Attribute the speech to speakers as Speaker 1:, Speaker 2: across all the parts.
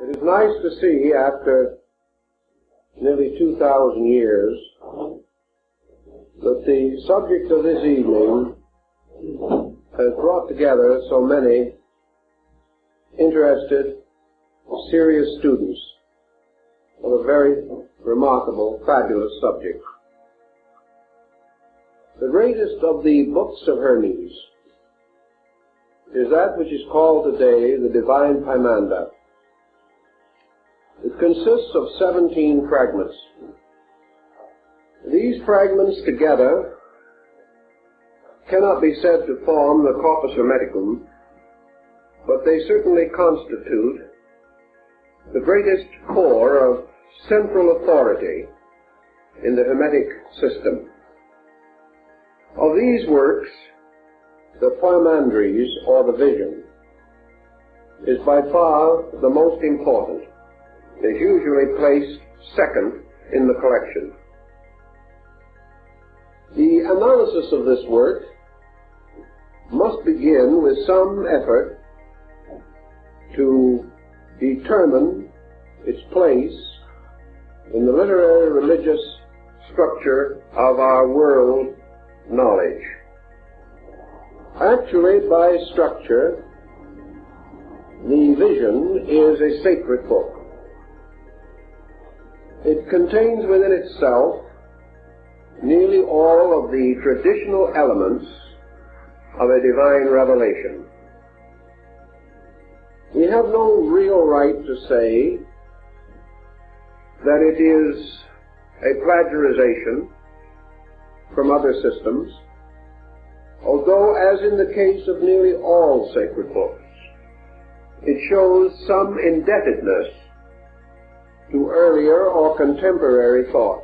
Speaker 1: It is nice to see, after nearly 2,000 years, that the subject of this evening has brought together so many interested, serious students of a very remarkable, fabulous subject. The greatest of the books of Hermes is that which is called today the Divine Poimanda. It consists of 17 fragments. These fragments together cannot be said to form the corpus hermeticum, but they certainly constitute the greatest core of central authority in the Hermetic system. Of these works, the Poimandres, or the Vision, is by far the most important. It is usually placed second in the collection. The analysis of this work must begin with some effort to determine its place in the literary religious structure of our world knowledge. Actually, by structure, the Vision is a sacred book. It contains within itself nearly all of the traditional elements of a divine revelation. We have no real right to say that it is a plagiarization from other systems, although, as in the case of nearly all sacred books, it shows some indebtedness to earlier or contemporary thought.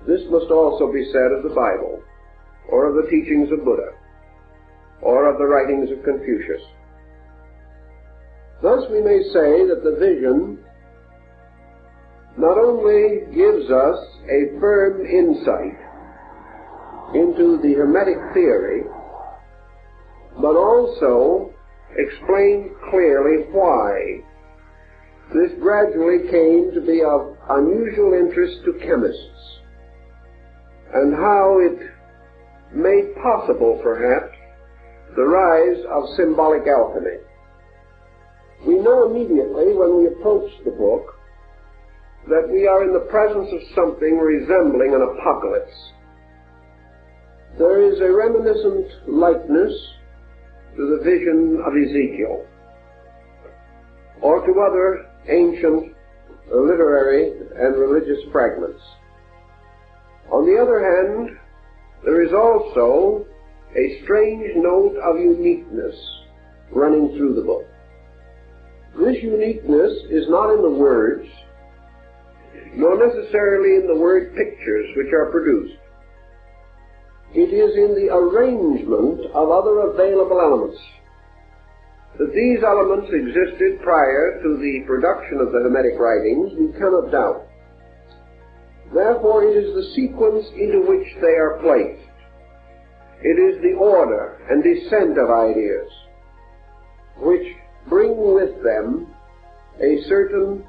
Speaker 1: This must also be said of the Bible, or of the teachings of Buddha, or of the writings of Confucius. Thus we may say that the Vision not only gives us a firm insight into the Hermetic theory, but also explains clearly why this gradually came to be of unusual interest to chemists, and how it made possible, perhaps, the rise of symbolic alchemy. We know immediately when we approach the book that we are in the presence of something resembling an apocalypse. There is a reminiscent likeness to the vision of Ezekiel, or to other ancient literary and religious fragments. On the other hand, there is also a strange note of uniqueness running through the book. This uniqueness is not in the words, nor necessarily in the word pictures which are produced. It is in the arrangement of other available elements. That these elements existed prior to the production of the Hermetic writings, we cannot doubt. Therefore, it is the sequence into which they are placed. It is the order and descent of ideas which bring with them a certain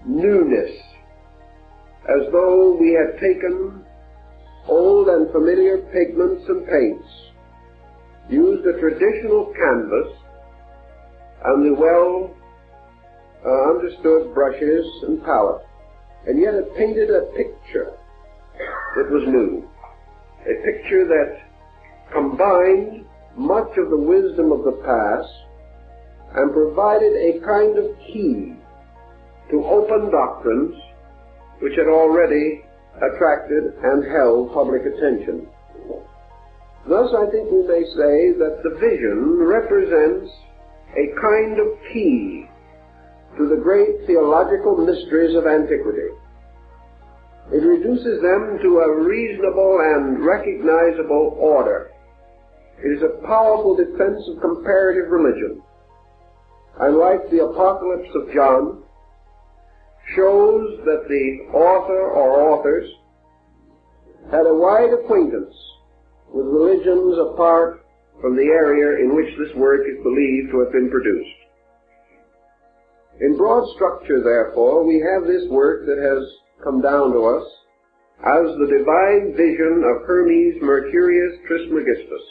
Speaker 1: newness, as though we had taken old and familiar pigments and paints, used a traditional canvas and the well understood brushes and palette, and yet had painted a picture that was new, a picture that combined much of the wisdom of the past and provided a kind of key to open doctrines which had already attracted and held public attention. Thus, I think we may say that the Vision represents a kind of key to the great theological mysteries of antiquity. It reduces them to a reasonable and recognizable order. It is a powerful defense of comparative religion, and like the Apocalypse of John, shows that the author or authors had a wide acquaintance with religions apart from the area in which this work is believed to have been produced. In broad structure, therefore, we have this work that has come down to us as the divine vision of Hermes Mercurius Trismegistus,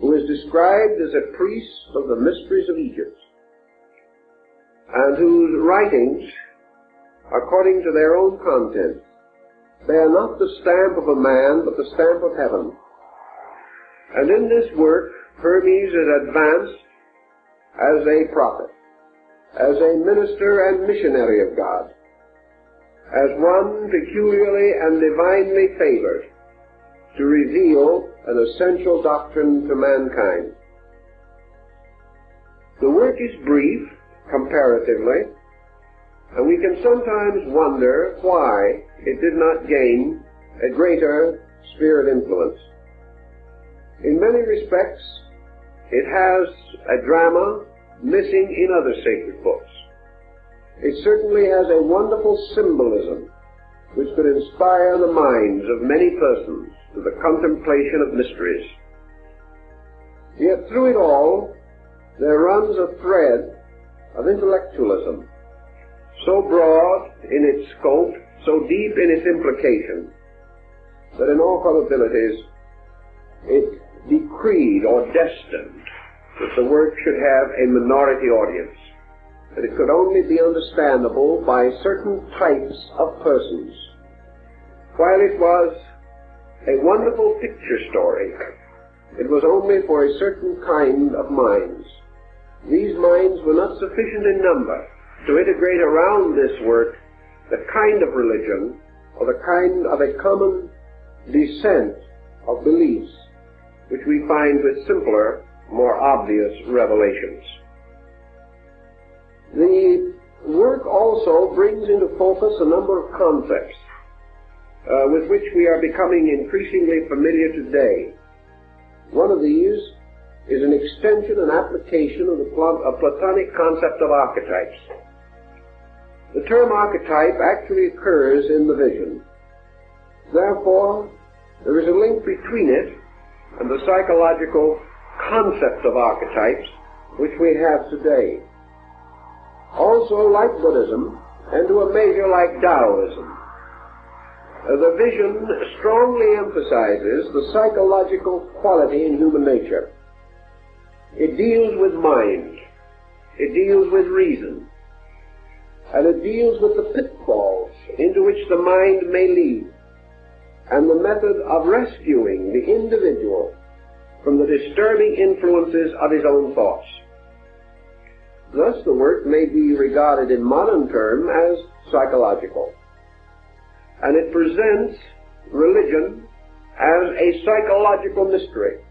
Speaker 1: who is described as a priest of the mysteries of Egypt, and whose writings, according to their own content, bear not the stamp of a man, but the stamp of heaven. And in this work, Hermes is advanced as a prophet, as a minister and missionary of God, as one peculiarly and divinely favored to reveal an essential doctrine to mankind. The work is brief, comparatively, and we can sometimes wonder why it did not gain a greater sphere of influence. In many respects, it has a drama missing in other sacred books. It certainly has a wonderful symbolism which could inspire the minds of many persons to the contemplation of mysteries. Yet through it all, there runs a thread of intellectualism, so broad in its scope, so deep in its implication, that in all probabilities it decreed or destined that the work should have a minority audience, that it could only be understandable by certain types of persons. While it was a wonderful picture story, it was only for a certain kind of minds. These minds were not sufficient in number to integrate around this work the kind of religion or the kind of a common descent of beliefs which we find with simpler, more obvious revelations. The work also brings into focus a number of concepts with which we are becoming increasingly familiar today. One of these is an extension and application of the Platonic concept of archetypes. The term archetype actually occurs in the vision. Therefore, there is a link between it and the psychological concept of archetypes which we have today. Also, like Buddhism, and to a measure like Taoism, the vision strongly emphasizes the psychological quality in human nature. It deals with mind, it deals with reason, and it deals with the pitfalls into which the mind may lead, and the method of rescuing the individual from the disturbing influences of his own thoughts. Thus, the work may be regarded in modern terms as psychological, and it presents religion as a psychological mystery.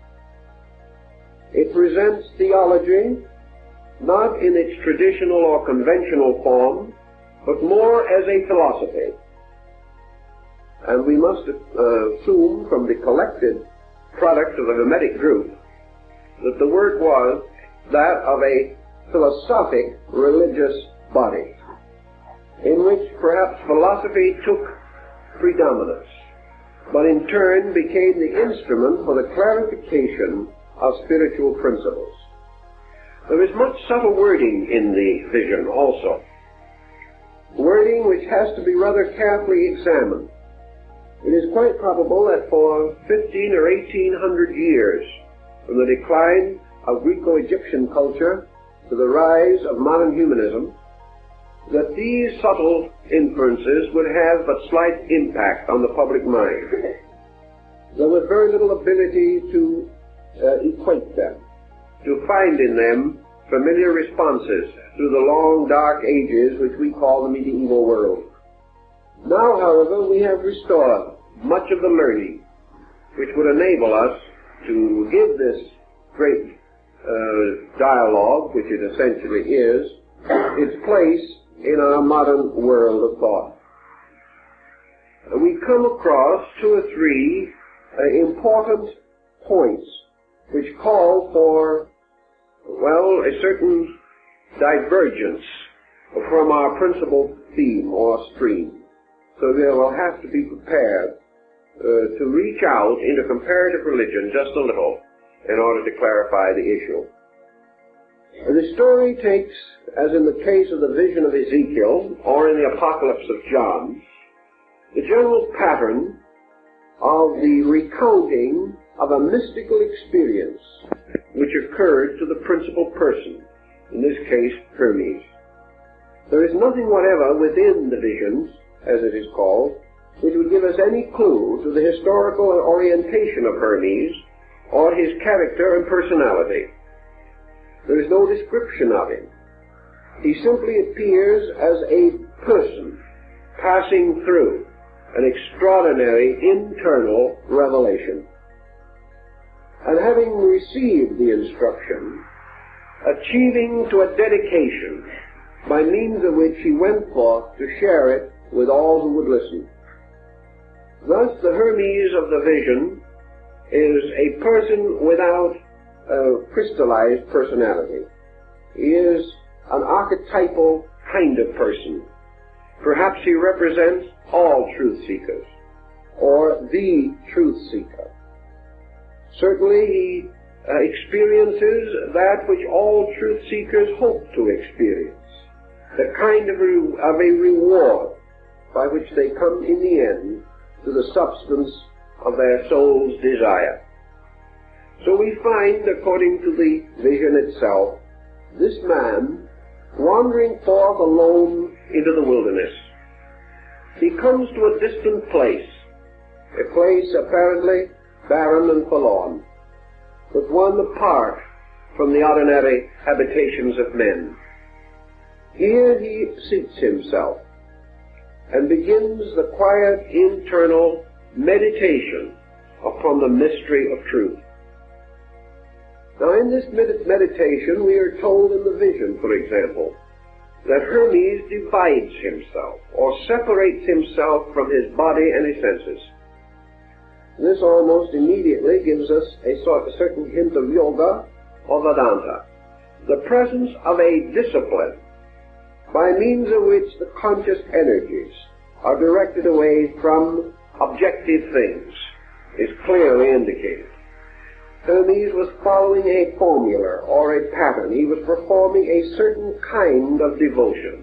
Speaker 1: It presents theology not in its traditional or conventional form, but more as a philosophy. And we must assume from the collected product of the Hermetic group that the work was that of a philosophic religious body, in which perhaps philosophy took predominance, but in turn became the instrument for the clarification of spiritual principles. There is much subtle wording in the vision also, wording which has to be rather carefully examined. It is quite probable that for 15 or 1800 years, from the decline of Greco-Egyptian culture to the rise of modern humanism, that these subtle inferences would have but slight impact on the public mind. There was very little ability to equate them, to find in them familiar responses to the long dark ages which we call the medieval world. Now, however, we have restored much of the learning which would enable us to give this great dialogue, which it essentially is, its place in our modern world of thought. We come across two or three important points which call for, well, a certain divergence from our principal theme or stream. So we will have to be prepared to reach out into comparative religion just a little in order to clarify the issue. The story takes, as in the case of the vision of Ezekiel or in the Apocalypse of John, the general pattern of the recounting of a mystical experience which occurred to the principal person, in this case Hermes. There is nothing whatever within the visions, as it is called, which would give us any clue to the historical orientation of Hermes or his character and personality. There is no description of him. He simply appears as a person passing through an extraordinary internal revelation. And having received the instruction, achieving to a dedication by means of which he went forth to share it with all who would listen. Thus the Hermes of the vision is a person without a crystallized personality. He is an archetypal kind of person. Perhaps he represents all truth seekers, or the truth seeker. Certainly he experiences that which all truth seekers hope to experience, the kind of a reward by which they come in the end to the substance of their soul's desire. So we find, according to the vision itself, this man wandering forth alone into the wilderness. He comes to a distant place, a place apparently barren and forlorn, but one apart from the ordinary habitations of men. Here he seats himself and begins the quiet internal meditation upon the mystery of truth. Now in this meditation we are told in the vision, for example, that Hermes divides himself or separates himself from his body and his senses. This almost immediately gives us a certain hint of yoga or Vedanta, the presence of a discipline by means of which the conscious energies are directed away from objective things is clearly indicated. Hermes was following a formula or a pattern. He was performing a certain kind of devotion.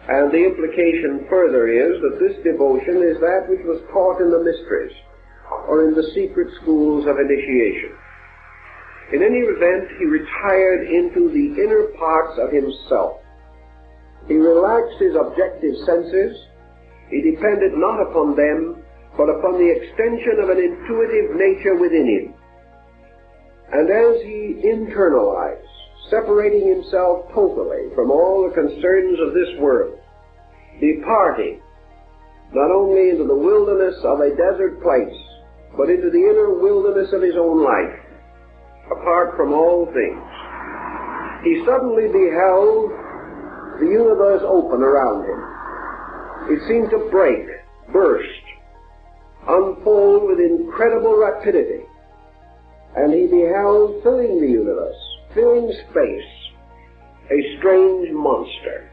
Speaker 1: And the implication further is that this devotion is that which was taught in the mysteries or in the secret schools of initiation. In any event, he retired into the inner parts of himself. He relaxed his objective senses. He depended not upon them, but upon the extension of an intuitive nature within him. And as he internalized, separating himself totally from all the concerns of this world, departing not only into the wilderness of a desert place, but into the inner wilderness of his own life, apart from all things, he suddenly beheld the universe open around him. It seemed to break, burst, unfold with incredible rapidity. And he beheld, filling the universe, filling space, a strange monster.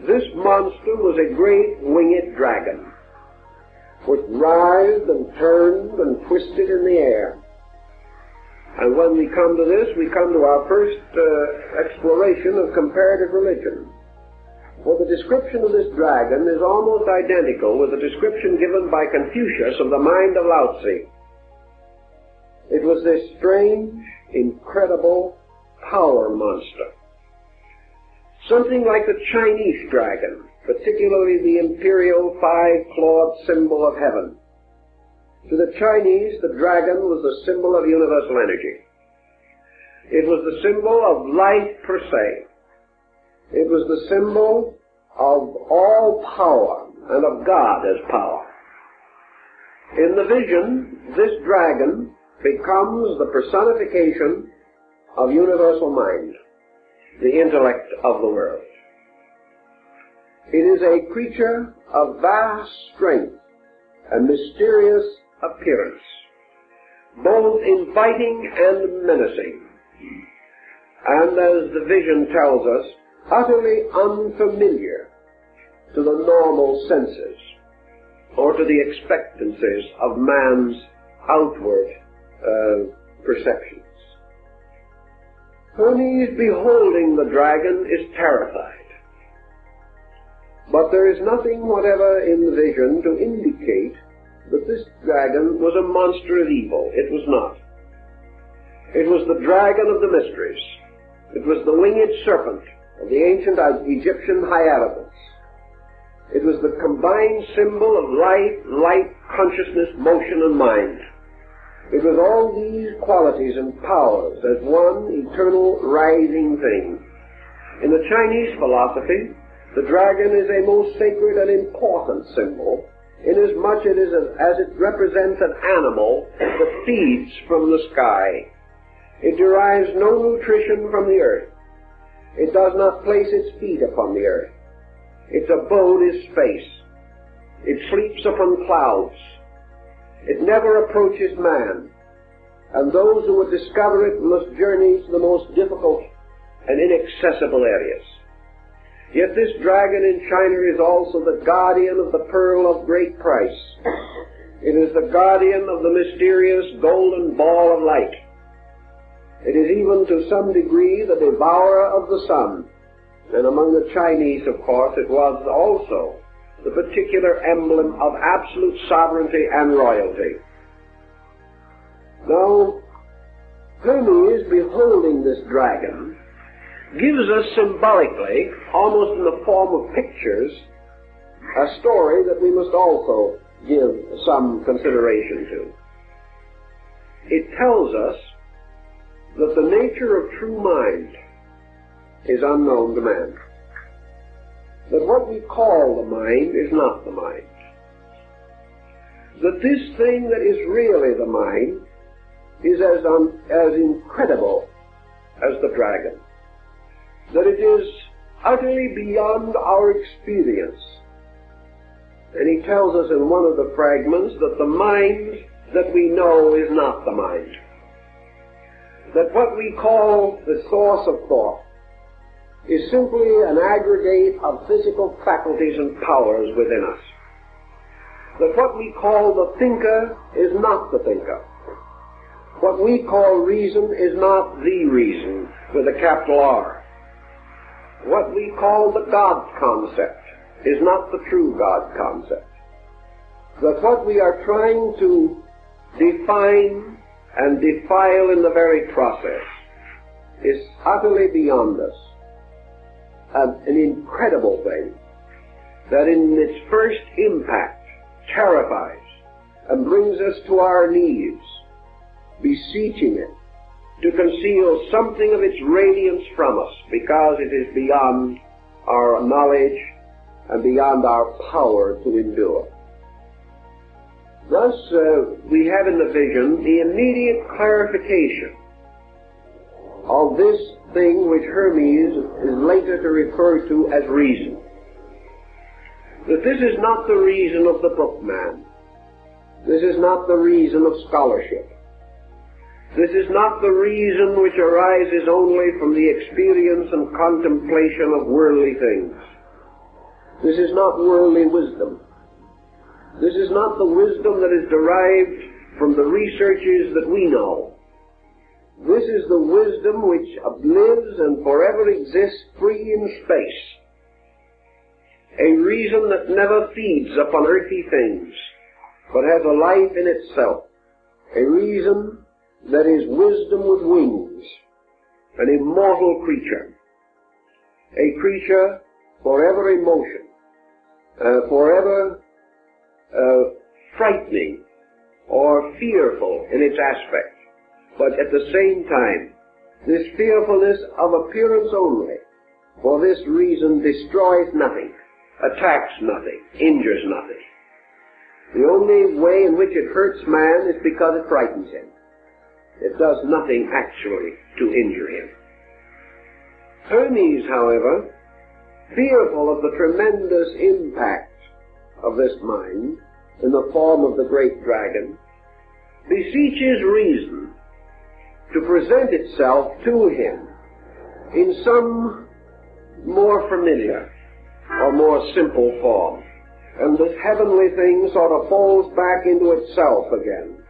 Speaker 1: This monster was a great winged dragon, which writhed and turned and twisted in the air. And when we come to this, we come to our first exploration of comparative religion. For the description of this dragon is almost identical with the description given by Confucius of the mind of Lao Tzu. It was this strange, incredible power monster. Something like the Chinese dragon, particularly the imperial five-clawed symbol of heaven. To the Chinese, the dragon was the symbol of universal energy. It was the symbol of life per se. It was the symbol of all power and of God as power. In the vision, this dragon becomes the personification of universal mind, the intellect of the world. It is a creature of vast strength and mysterious appearance, both inviting and menacing, and as the vision tells us, utterly unfamiliar to the normal senses or to the expectancies of man's outward perceptions. Hermes, beholding the dragon, is terrified. But there is nothing whatever in the vision to indicate that this dragon was a monster of evil. It was not. It was the dragon of the mysteries. It was the winged serpent of the ancient Egyptian hieroglyphs. It was the combined symbol of life, light, consciousness, motion, and mind. It was all these qualities and powers as one eternal rising thing. In the Chinese philosophy, the dragon is a most sacred and important symbol, inasmuch as it represents an animal that feeds from the sky. It derives no nutrition from the earth. It does not place its feet upon the earth. Its abode is space. It sleeps upon clouds. It never approaches man, and those who would discover it must journey to the most difficult and inaccessible areas. Yet this dragon in China is also the guardian of the pearl of great price. It is the guardian of the mysterious golden ball of light. It is even to some degree the devourer of the sun. And among the Chinese, of course, it was also the particular emblem of absolute sovereignty and royalty. Now, Hermes, beholding this dragon, gives us symbolically, almost in the form of pictures, a story that we must also give some consideration to. It tells us that the nature of true mind is unknown to man. That what we call the mind is not the mind. That this thing that is really the mind is as incredible as the dragon. That it is utterly beyond our experience. And he tells us in one of the fragments that the mind that we know is not the mind. That what we call the source of thought is simply an aggregate of physical faculties and powers within us. That what we call the thinker is not the thinker. What we call reason is not the reason with a capital R. What we call the God concept is not the true God concept. That what we are trying to define and defile in the very process is utterly beyond us. An incredible thing that in its first impact terrifies and brings us to our knees, beseeching it to conceal something of its radiance from us, because it is beyond our knowledge and beyond our power to endure. Thus, we have in the vision the immediate clarification of this thing which Hermes is later to refer to as reason. That this is not the reason of the bookman. This is not the reason of scholarship. This is not the reason which arises only from the experience and contemplation of worldly things. This is not worldly wisdom. This is not the wisdom that is derived from the researches that we know. This is the wisdom which lives and forever exists free in space. A reason that never feeds upon earthly things, but has a life in itself. A reason that is wisdom with wings, an immortal creature. A creature forever in motion, forever frightening or fearful in its aspect. But at the same time, this fearfulness of appearance only, for this reason destroys nothing, attacks nothing, injures nothing. The only way in which it hurts man is because it frightens him. It does nothing actually to injure him. Hermes, however, fearful of the tremendous impact of this mind in the form of the great dragon, beseeches reason to present itself to him in some more familiar or more simple form. And this heavenly thing sort of falls back into itself again.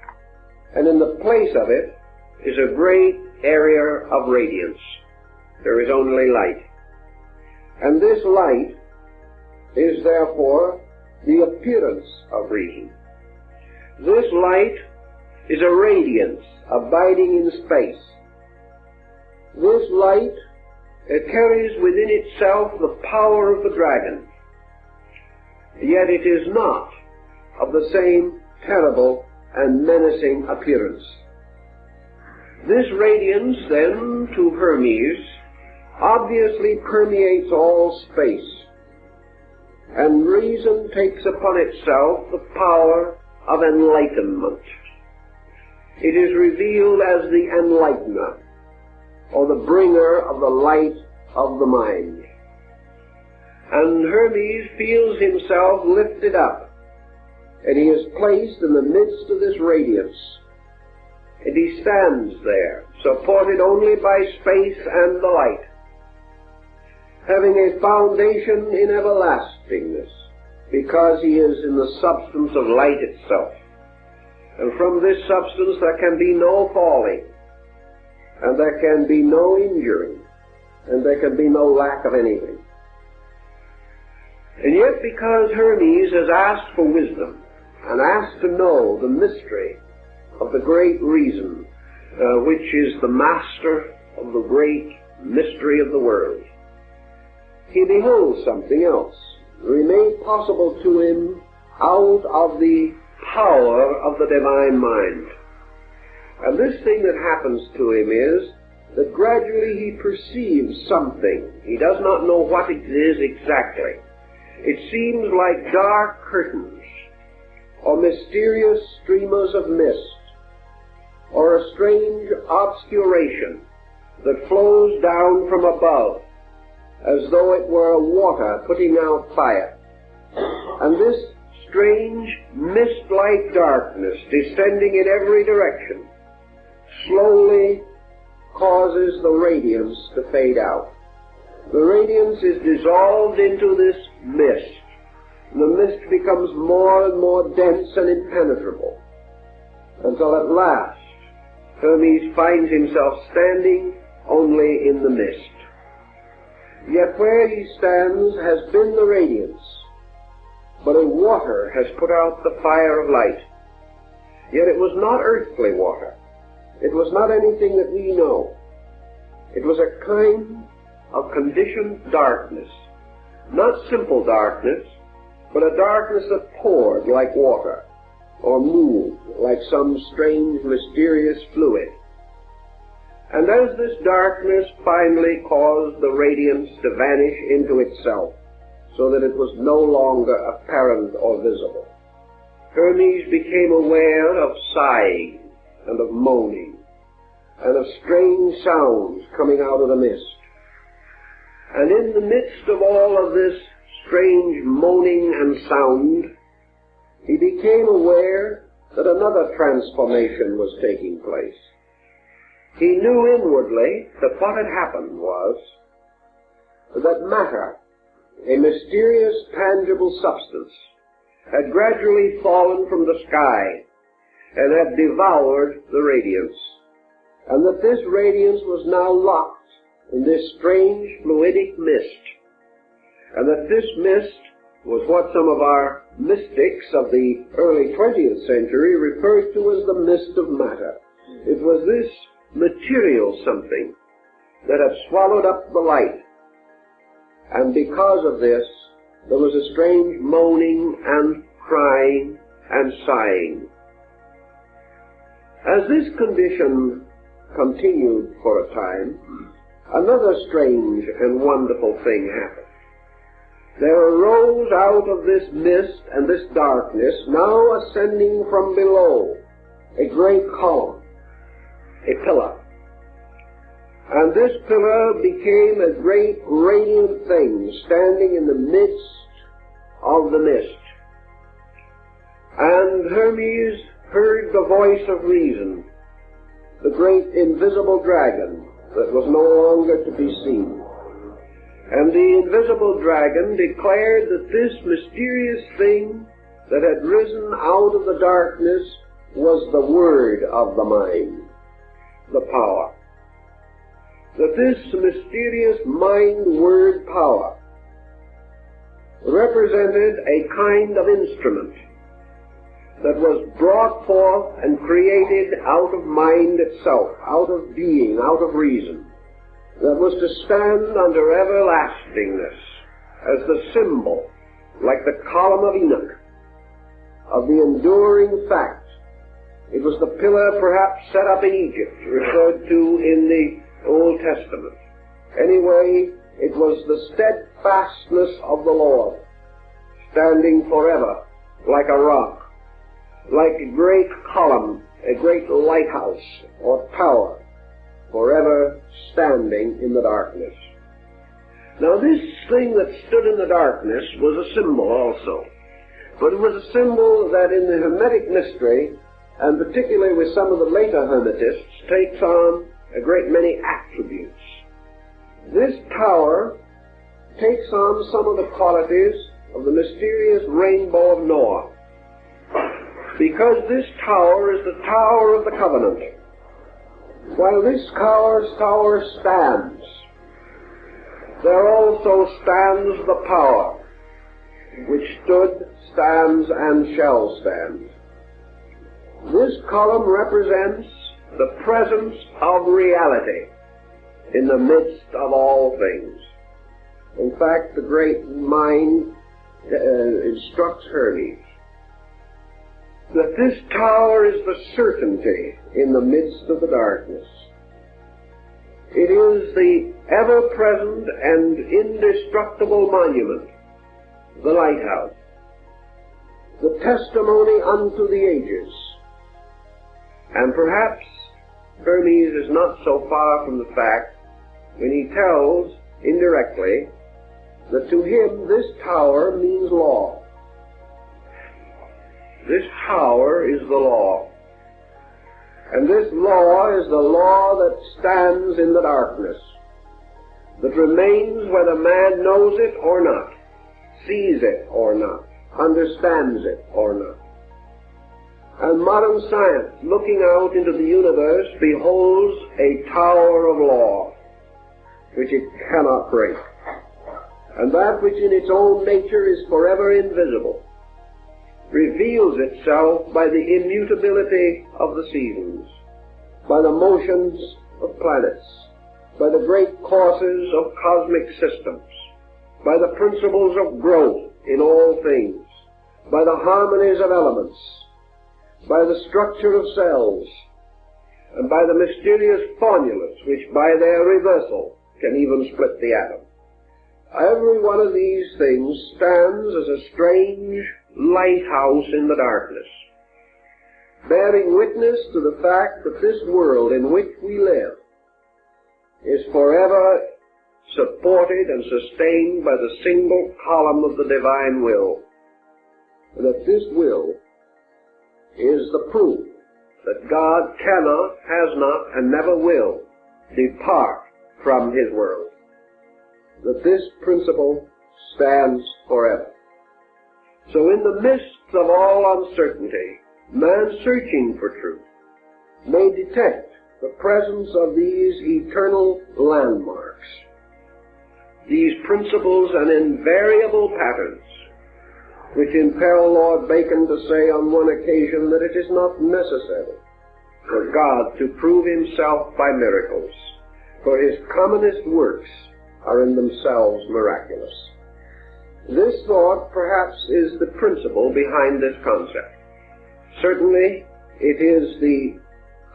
Speaker 1: And in the place of it is a great area of radiance. There is only light. And this light is therefore the appearance of reason. This light is a radiance abiding in space. This light, it carries within itself the power of the dragon, yet it is not of the same terrible and menacing appearance. This radiance, then, to Hermes, obviously permeates all space, and reason takes upon itself the power of enlightenment. It is revealed as the enlightener, or the bringer of the light of the mind. And Hermes feels himself lifted up, and he is placed in the midst of this radiance. And he stands there, supported only by space and the light, having a foundation in everlastingness, because he is in the substance of light itself. And from this substance there can be no falling, and there can be no injury, and there can be no lack of anything. And yet, because Hermes has asked for wisdom, and asked to know the mystery of the great reason, which is the master of the great mystery of the world, he beholds something else, made possible to him out of the power of the divine mind. And this thing that happens to him is that gradually he perceives something. He does not know what it is exactly. It seems like dark curtains, or mysterious streamers of mist, or a strange obscuration that flows down from above, as though it were water putting out fire. And this strange mist-like darkness, descending in every direction, slowly causes the radiance to fade out. The radiance is dissolved into this mist. The mist becomes more and more dense and impenetrable, until at last Hermes finds himself standing only in the mist. Yet where he stands has been the radiance, but a water has put out the fire of light. Yet it was not earthly water. It was not anything that we know. It was a kind of conditioned darkness, not simple darkness, but a darkness that poured like water, or moved like some strange, mysterious fluid. And as this darkness finally caused the radiance to vanish into itself, so that it was no longer apparent or visible, Hermes became aware of sighing and of moaning, and of strange sounds coming out of the mist. And in the midst of all of this strange moaning and sound, he became aware that another transformation was taking place. He knew inwardly that what had happened was that matter, a mysterious, tangible substance, had gradually fallen from the sky and had devoured the radiance, and that this radiance was now locked in this strange fluidic mist, and that this mist was what some of our mystics of the early 20th century referred to as the mist of matter. It was this material something that had swallowed up the light, and because of this there was a strange moaning and crying and sighing. As this condition continued for a time, another strange and wonderful thing happened. There arose out of this mist and this darkness, now ascending from below, a great column, a pillar. And this pillar became a great radiant thing standing in the midst of the mist. And Hermes heard the voice of reason, the great invisible dragon that was no longer to be seen. And the invisible dragon declared that this mysterious thing that had risen out of the darkness was the word of the mind, the power. that this mysterious mind-word power represented a kind of instrument that was brought forth and created out of mind itself, out of being, out of reason, that was to stand under everlastingness as the symbol, like the column of Enoch, of the enduring fact. It was the pillar perhaps set up in Egypt, referred to in the Old Testament. Anyway, it was the steadfastness of the Lord, standing forever like a rock, like a great column, a great lighthouse or tower, forever standing in the darkness. Now this thing that stood in the darkness was a symbol also, but it was a symbol that in the Hermetic mystery, and particularly with some of the later Hermetists, takes on a great many attributes. This tower takes on some of the qualities of the mysterious rainbow of Noah, because this tower is the tower of the covenant. While this tower stands, there also stands the power which stood, stands, and shall stand. This column represents the presence of reality in the midst of all things. In fact, the great mind instructs Hermes that this tower is the certainty in the midst of the darkness. It is the ever-present and indestructible monument, the lighthouse, the testimony unto the ages. And perhaps Hermes is not so far from the fact when he tells, indirectly, that to him this tower means law. This tower is the law. And this law is the law that stands in the darkness, that remains whether man knows it or not, sees it or not, understands it or not. And modern science, looking out into the universe, beholds a tower of law, which it cannot break. And that which in its own nature is forever invisible reveals itself by the immutability of the seasons, by the motions of planets, by the great courses of cosmic systems, by the principles of growth in all things, by the harmonies of elements, by the structure of cells, and by the mysterious formulas which by their reversal can even split the atom. Every one of these things stands as a strange lighthouse in the darkness, bearing witness to the fact that this world in which we live is forever supported and sustained by the single column of the divine will, and that this will is the proof that God cannot, has not, and never will depart from His world, that this principle stands forever. So in the midst of all uncertainty, man searching for truth may detect the presence of these eternal landmarks, these principles and invariable patterns, which impel Lord Bacon to say on one occasion that it is not necessary for God to prove Himself by miracles, for His commonest works are in themselves miraculous. This thought perhaps is the principle behind this concept. Certainly it is the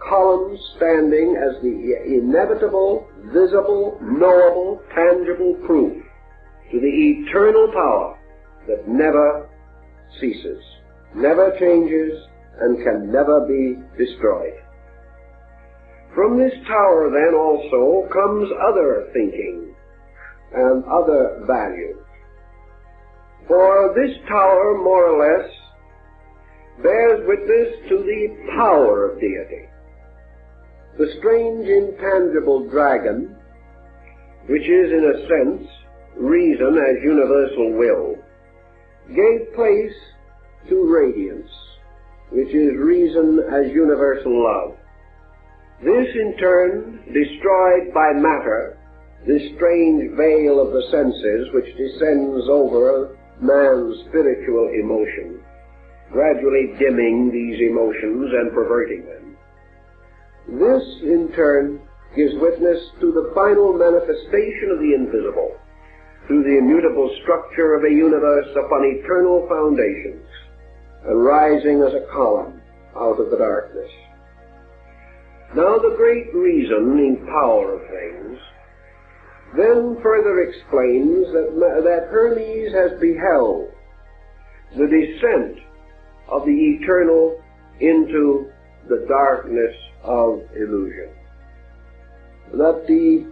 Speaker 1: column standing as the inevitable, visible, knowable, tangible proof to the eternal power that never ceases, never changes, and can never be destroyed. From this tower then also comes other thinking and other value. For this tower, more or less, bears witness to the power of deity. The strange intangible dragon, which is in a sense reason as universal will, gave place to radiance, which is reason as universal love. This in turn destroyed by matter, this strange veil of the senses which descends over man's spiritual emotion, gradually dimming these emotions and perverting them. This in turn gives witness to the final manifestation of the invisible through the immutable structure of a universe upon eternal foundations and rising as a column out of the darkness. Now the great reasoning power of things then further explains that Hermes has beheld the descent of the eternal into the darkness of illusion. That the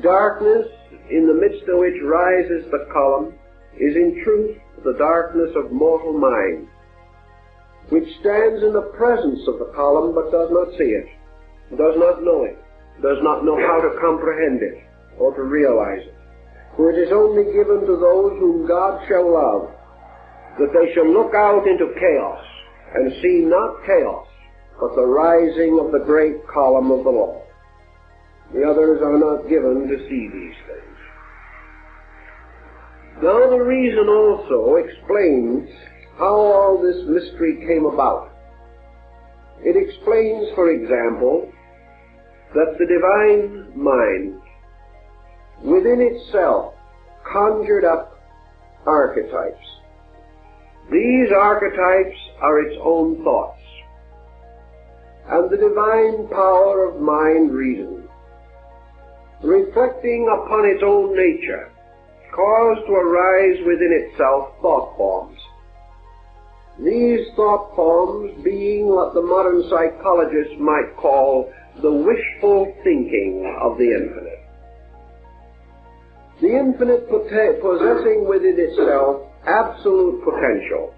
Speaker 1: darkness in the midst of which rises the column is in truth the darkness of mortal mind, which stands in the presence of the column but does not see it, does not know it, does not know how to comprehend it or to realize it. For it is only given to those whom God shall love that they shall look out into chaos and see not chaos, but the rising of the great column of the law. The others are not given to see these things. Now the reason also explains how all this mystery came about. It explains, for example, that the divine mind within itself conjured up archetypes. These archetypes are its own thoughts, and the divine power of mind reason, reflecting upon its own nature, caused to arise within itself thought forms. These thought forms being what the modern psychologists might call the wishful thinking of the infinite. The infinite possessing within itself absolute potential,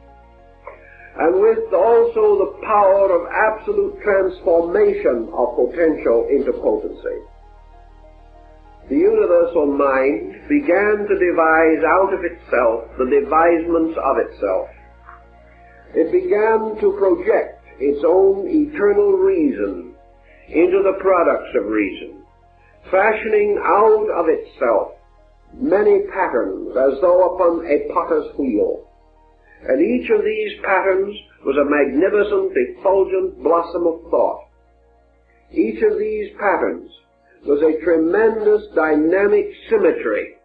Speaker 1: and with also the power of absolute transformation of potential into potency. The universal mind began to devise out of itself the devisements of itself. It began to project its own eternal reason into the products of reason, fashioning out of itself many patterns as though upon a potter's wheel. And each of these patterns was a magnificent, effulgent blossom of thought. Each of these patterns was a tremendous dynamic symmetry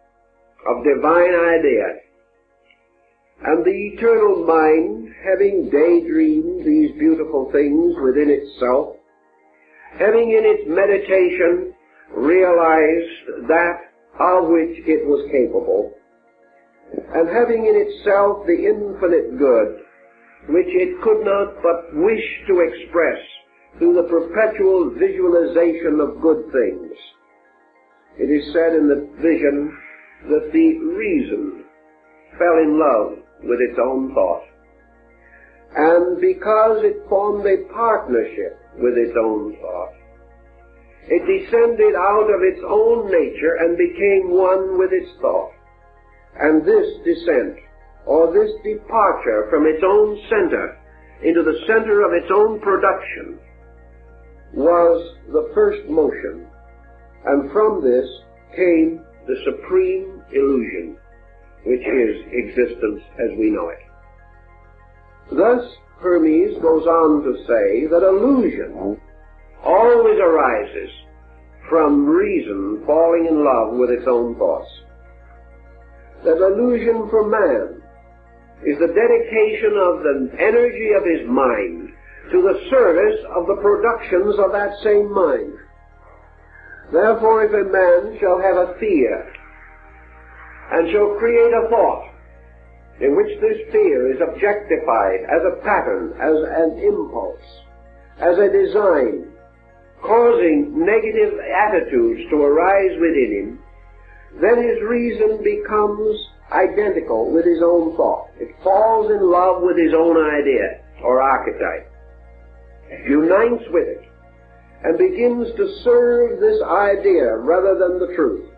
Speaker 1: of divine idea. And the eternal mind, having daydreamed these beautiful things within itself, having in its meditation realized that of which it was capable, and having in itself the infinite good, which it could not but wish to express through the perpetual visualization of good things. It is said in the vision that the reason fell in love with its own thought, and because it formed a partnership with its own thought, it descended out of its own nature and became one with its thought. And this descent, or this departure from its own center into the center of its own production, was the first motion, and from this came the supreme illusion, which is existence as we know it. Thus, Hermes goes on to say that illusion always arises from reason falling in love with its own thoughts. That illusion for man is the dedication of the energy of his mind to the service of the productions of that same mind. Therefore, if a man shall have a fear, and shall create a thought, in which this fear is objectified as a pattern, as an impulse, as a design, causing negative attitudes to arise within him, then his reason becomes identical with his own thought. It falls in love with his own idea or archetype, unites with it, and begins to serve this idea rather than the truth.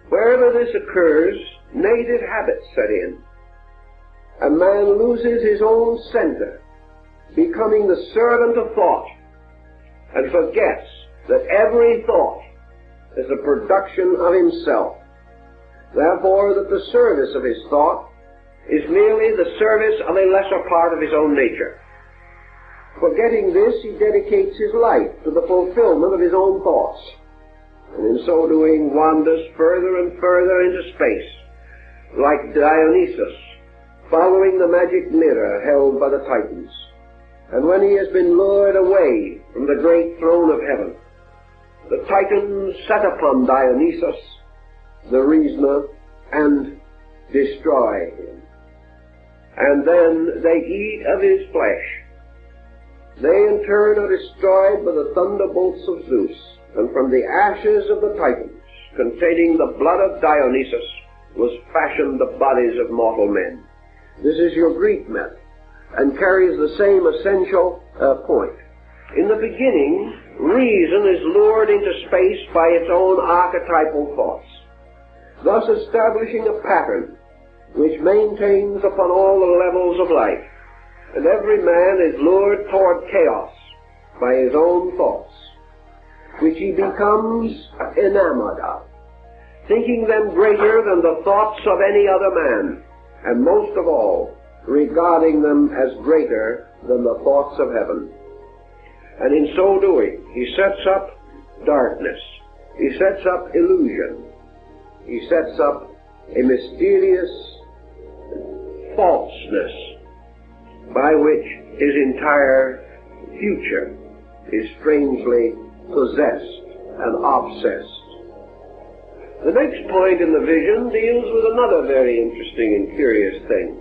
Speaker 1: Wherever this occurs, native habits set in, and man loses his own center, becoming the servant of thought, and forgets that every thought is a production of himself. Therefore, that the service of his thought is merely the service of a lesser part of his own nature. Forgetting this, he dedicates his life to the fulfillment of his own thoughts, and in so doing wanders further and further into space, like Dionysus, following the magic mirror held by the Titans. And when he has been lured away from the great throne of heaven, the Titans set upon Dionysus, the reasoner, and destroy him. And then they eat of his flesh. They in turn are destroyed by the thunderbolts of Zeus, and from the ashes of the Titans, containing the blood of Dionysus, was fashioned the bodies of mortal men. This is your Greek myth, and carries the same essential point. In the beginning, reason is lured into space by its own archetypal thoughts, thus establishing a pattern which maintains upon all the levels of life, and every man is lured toward chaos by his own thoughts, which he becomes enamored of, thinking them greater than the thoughts of any other man, and most of all, regarding them as greater than the thoughts of heaven. And in so doing, he sets up darkness, he sets up illusion, he sets up a mysterious falseness by which his entire future is strangely possessed and obsessed. The next point in the vision deals with another very interesting and curious thing.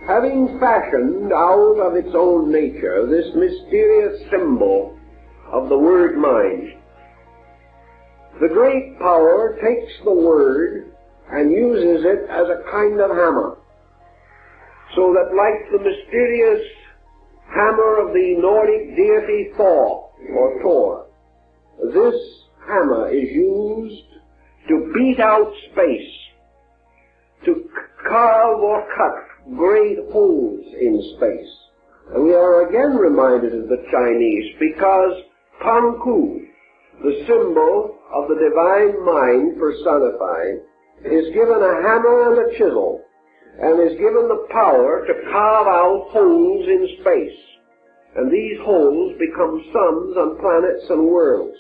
Speaker 1: Having fashioned out of its own nature this mysterious symbol of the word mind, the great power takes the word and uses it as a kind of hammer, so that like the mysterious hammer of the Nordic deity Thor, or Thor, this hammer is used to beat out space, to carve or cut great holes in space. And we are again reminded of the Chinese, because Panku, the symbol of the divine mind personified, is given a hammer and a chisel, and is given the power to carve out holes in space. And these holes become suns and planets and worlds.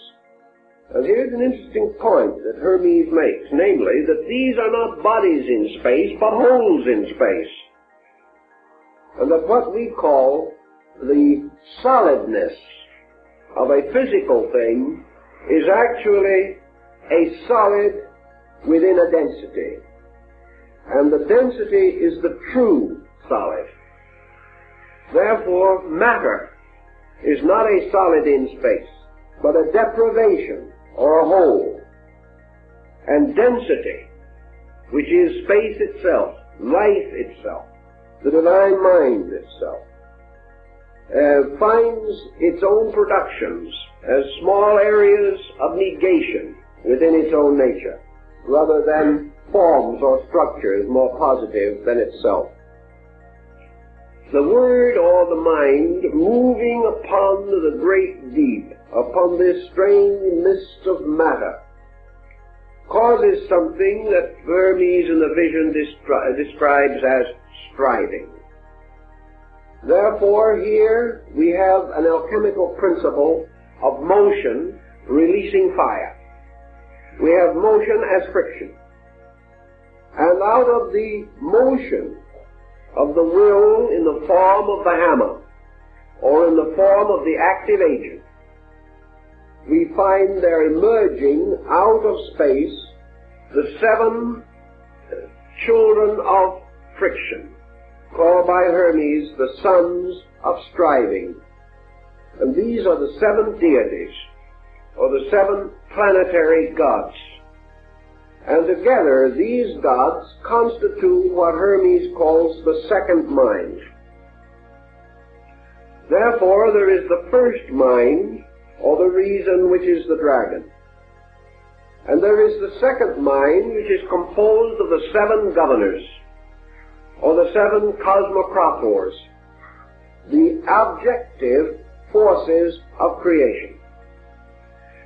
Speaker 1: And here's an interesting point that Hermes makes, namely that these are not bodies in space, but holes in space. And that what we call the solidness of a physical thing is actually a solid within a density. And the density is the true solid. Therefore, matter is not a solid in space, but a deprivation or a hole. And density, which is space itself, life itself, the divine mind itself, finds its own productions as small areas of negation within its own nature, rather than forms or structures more positive than itself. The word or the mind moving upon the great deep, upon this strange mist of matter, causes something that Hermes in the vision describes as striving. Therefore, here we have an alchemical principle of motion releasing fire. We have motion as friction. And out of the motion of the will in the form of the hammer, or in the form of the active agent, we find there emerging out of space the 7 children of friction, called by Hermes the sons of striving. And these are the 7 deities, or the 7 planetary gods. And together these gods constitute what Hermes calls the second mind. Therefore there is the first mind, or the reason, which is the dragon. And there is the second mind, which is composed of the 7 governors, or the 7 cosmocrators, the objective forces of creation.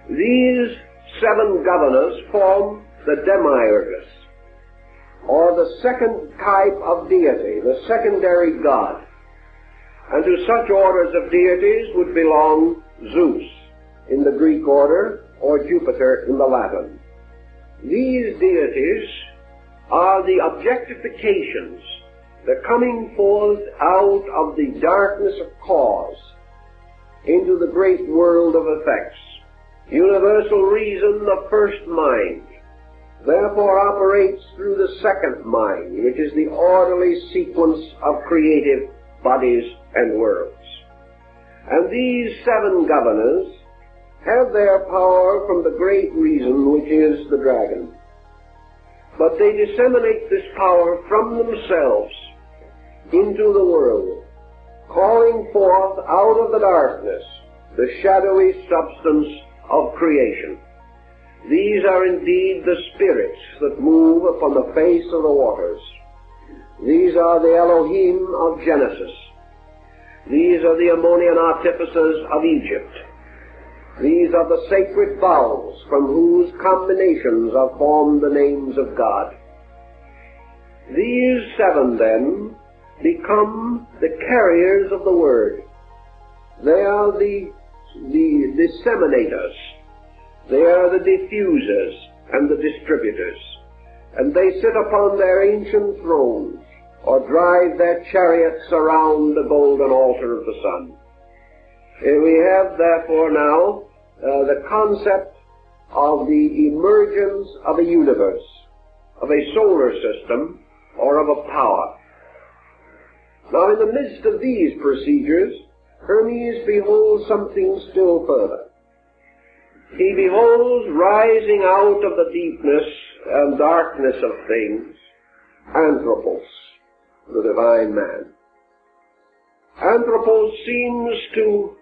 Speaker 1: These 7 governors form the demiurgus, or the second type of deity, the secondary god. And to such orders of deities would belong Zeus in the Greek order, or Jupiter in the Latin. These deities are the objectifications, the coming forth out of the darkness of cause into the great world of effects. Universal reason, the first mind, therefore operates through the second mind, which is the orderly sequence of creative bodies and worlds. And these 7 governors have their power from the great reason, which is the dragon. But they disseminate this power from themselves into the world, calling forth out of the darkness the shadowy substance of creation. These are indeed the spirits that move upon the face of the waters. These are the Elohim of Genesis. These are the Ammonian artificers of Egypt. These are the sacred vowels from whose combinations are formed the names of God. These 7, then, become the carriers of the Word. They are the disseminators. They are the diffusers and the distributors. And they sit upon their ancient thrones, or drive their chariots around the golden altar of the sun. We have, therefore, now the concept of the emergence of a universe, of a solar system, or of a power. Now, in the midst of these procedures, Hermes beholds something still further. He beholds, rising out of the deepness and darkness of things, Anthropos, the divine man. Anthropos seems to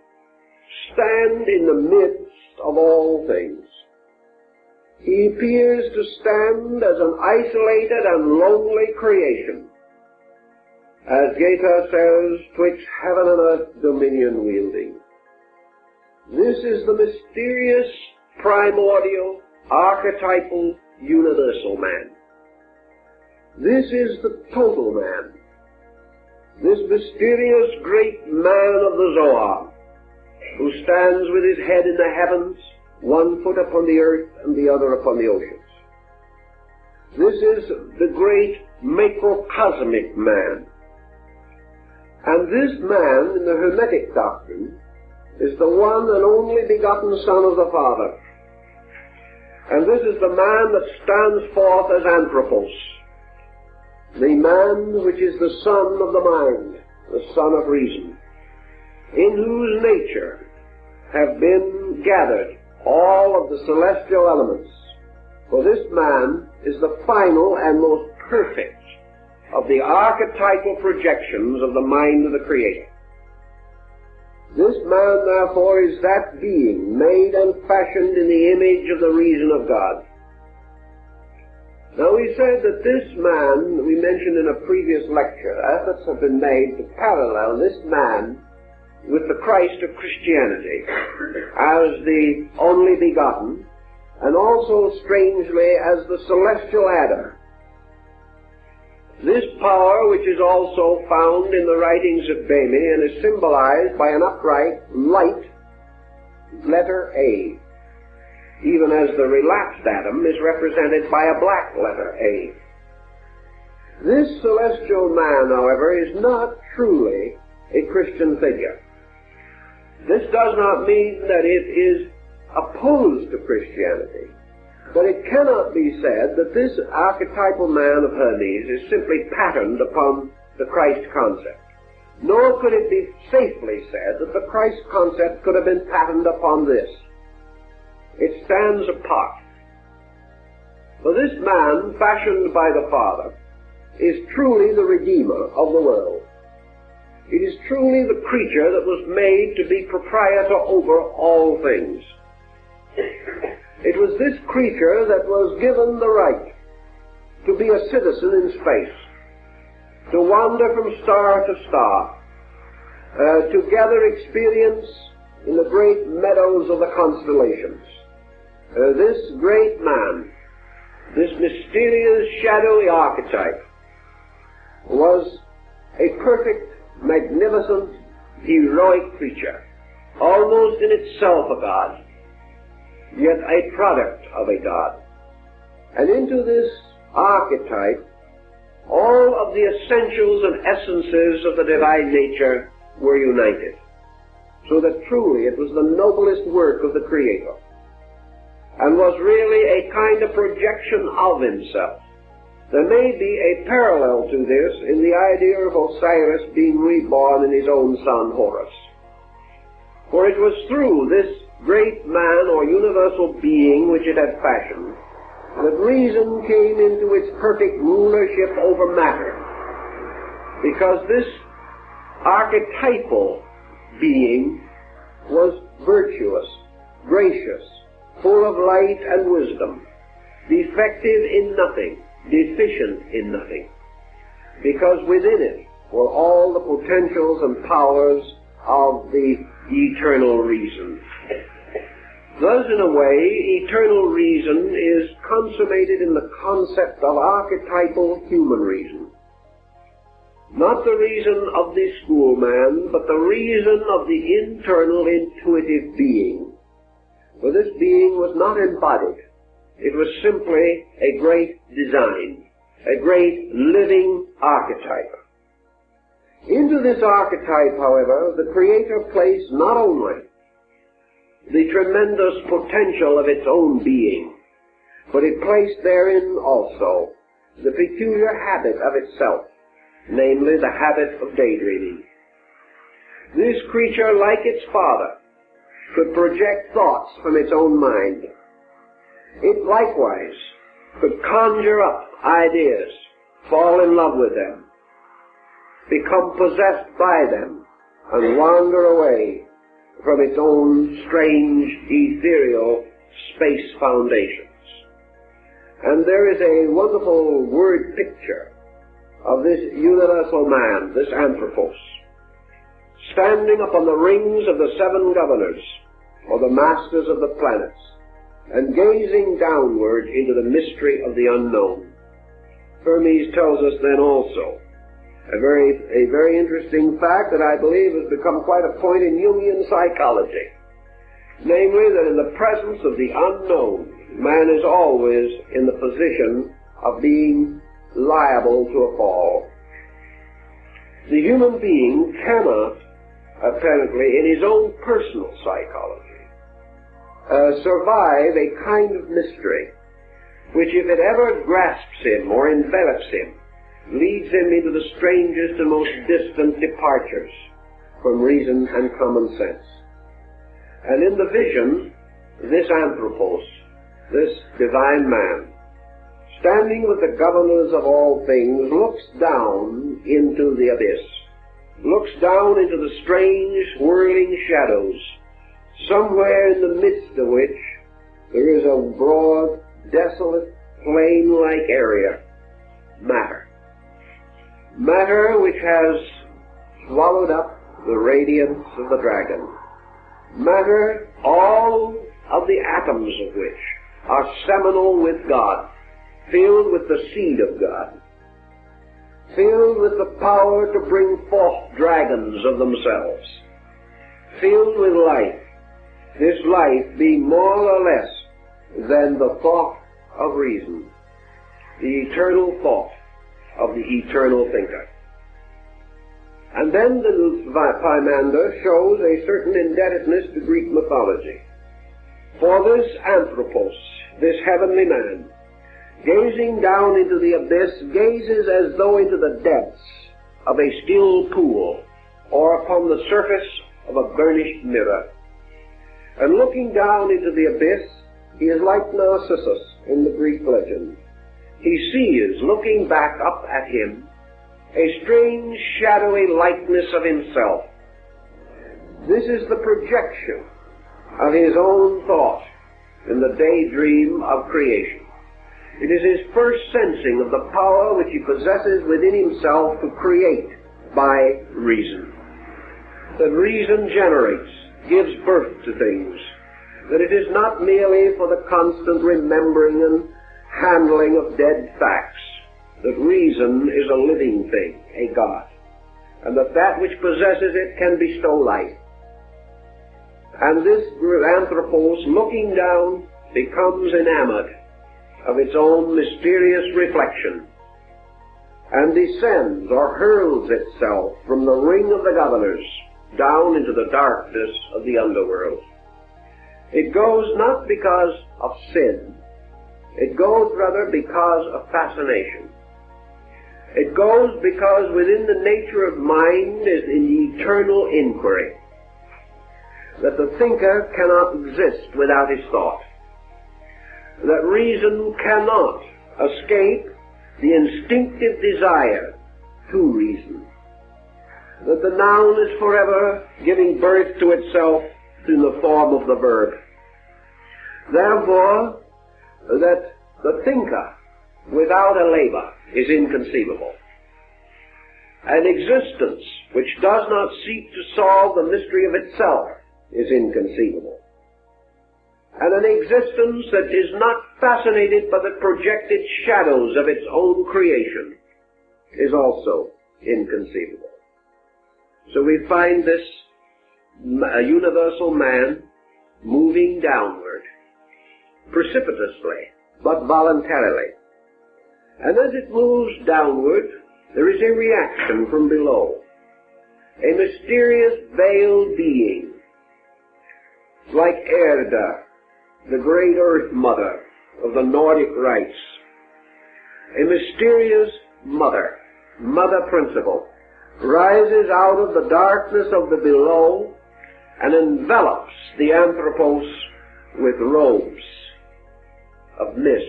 Speaker 1: stand in the midst of all things. He appears to stand as an isolated and lonely creation, as Goethe says, twixt heaven and earth dominion wielding. This is the mysterious, primordial, archetypal, universal man. This is the total man. This mysterious great man of the Zohar, who stands with his head in the heavens, one foot upon the earth and the other upon the oceans. This is the great macrocosmic man. And this man, in the Hermetic doctrine, is the one and only begotten Son of the Father. And this is the man that stands forth as Anthropos, the man which is the son of the mind, the son of reason, in whose nature have been gathered all of the celestial elements. For this man is the final and most perfect of the archetypal projections of the mind of the Creator. This man, therefore, is that being made and fashioned in the image of the reason of God. Now, we said that this man, we mentioned in a previous lecture, efforts have been made to parallel this man with the Christ of Christianity as the only begotten, and also, strangely, as the celestial Adam. This power, which is also found in the writings of Bami and is symbolized by an upright, light letter A, even as the relapsed Adam is represented by a black letter A. This celestial man, however, is not truly a Christian figure. This does not mean that it is opposed to Christianity. But it cannot be said that this archetypal man of Hermes is simply patterned upon the Christ concept. Nor could it be safely said that the Christ concept could have been patterned upon this. It stands apart. For this man, fashioned by the Father, is truly the Redeemer of the world. It is truly the creature that was made to be proprietor over all things. It was this creature that was given the right to be a citizen in space, to wander from star to star, to gather experience in the great meadows of the constellations. This great man, this mysterious shadowy archetype, was a perfect, magnificent, heroic creature, almost in itself a god, yet a product of a god. And into this archetype, all of the essentials and essences of the divine nature were united, so that truly it was the noblest work of the Creator, and was really a kind of projection of himself. There may be a parallel to this in the idea of Osiris being reborn in his own son Horus. For it was through this great man or universal being which it had fashioned that reason came into its perfect rulership over matter, because this archetypal being was virtuous, gracious, full of light and wisdom, defective in nothing, deficient in nothing, because within it were all the potentials and powers of the eternal reason. Thus, in a way, eternal reason is consummated in the concept of archetypal human reason. Not the reason of the schoolman, but the reason of the internal intuitive being. For this being was not embodied. It was simply a great design, a great living archetype. Into this archetype, however, the Creator placed not only the tremendous potential of its own being, but it placed therein also the peculiar habit of itself, namely the habit of daydreaming. This creature, like its father, could project thoughts from its own mind. It likewise could conjure up ideas, fall in love with them, become possessed by them, and wander away from its own strange, ethereal space foundations. And there is a wonderful word picture of this universal man, this Anthropos, standing upon the rings of the seven governors, or the masters of the planets, and gazing downward into the mystery of the unknown. Hermes tells us then also a very interesting fact that I believe has become quite a point in Jungian psychology, namely that in the presence of the unknown, man is always in the position of being liable to a fall. The human being cannot, apparently, in his own personal psychology, survive a kind of mystery which, if it ever grasps him or envelops him, leads him into the strangest and most distant departures from reason and common sense. And in the vision, this Anthropos, this divine man, standing with the governors of all things, looks down into the abyss, looks down into the strange whirling shadows, somewhere in the midst of which there is a broad, desolate, plain-like area, matter. Matter which has swallowed up the radiance of the dragon. Matter, all of the atoms of which are seminal with God, filled with the seed of God, filled with the power to bring forth dragons of themselves, filled with life, this life being more or less than the thought of reason, the eternal thought of the eternal thinker. And then the Pymander shows a certain indebtedness to Greek mythology. For this Anthropos, this heavenly man, gazing down into the abyss, gazes as though into the depths of a still pool, or upon the surface of a burnished mirror. And looking down into the abyss, he is like Narcissus in the Greek legend. He sees, looking back up at him, a strange shadowy likeness of himself. This is the projection of his own thought in the daydream of creation. It is his first sensing of the power which he possesses within himself to create by reason. That reason generates gives birth to things, that it is not merely for the constant remembering and handling of dead facts, that reason is a living thing, a God, and that which possesses it can bestow life. And this anthropos, looking down, becomes enamored of its own mysterious reflection, and descends or hurls itself from the ring of the governors down into the darkness of the underworld. It goes not because of sin. It goes rather because of fascination. It goes because within the nature of mind is an eternal inquiry, that the thinker cannot exist without his thought, that reason cannot escape the instinctive desire to reason, that the noun is forever giving birth to itself in the form of the verb. Therefore, that the thinker without a labor is inconceivable. An existence which does not seek to solve the mystery of itself is inconceivable. And an existence that is not fascinated by the projected shadows of its own creation is also inconceivable. So we find this universal man moving downward, precipitously, but voluntarily. And as it moves downward, there is a reaction from below, a mysterious veiled being, like Erda, the great earth mother of the Nordic rites, a mysterious mother principle, rises out of the darkness of the below and envelops the anthropos with robes of mist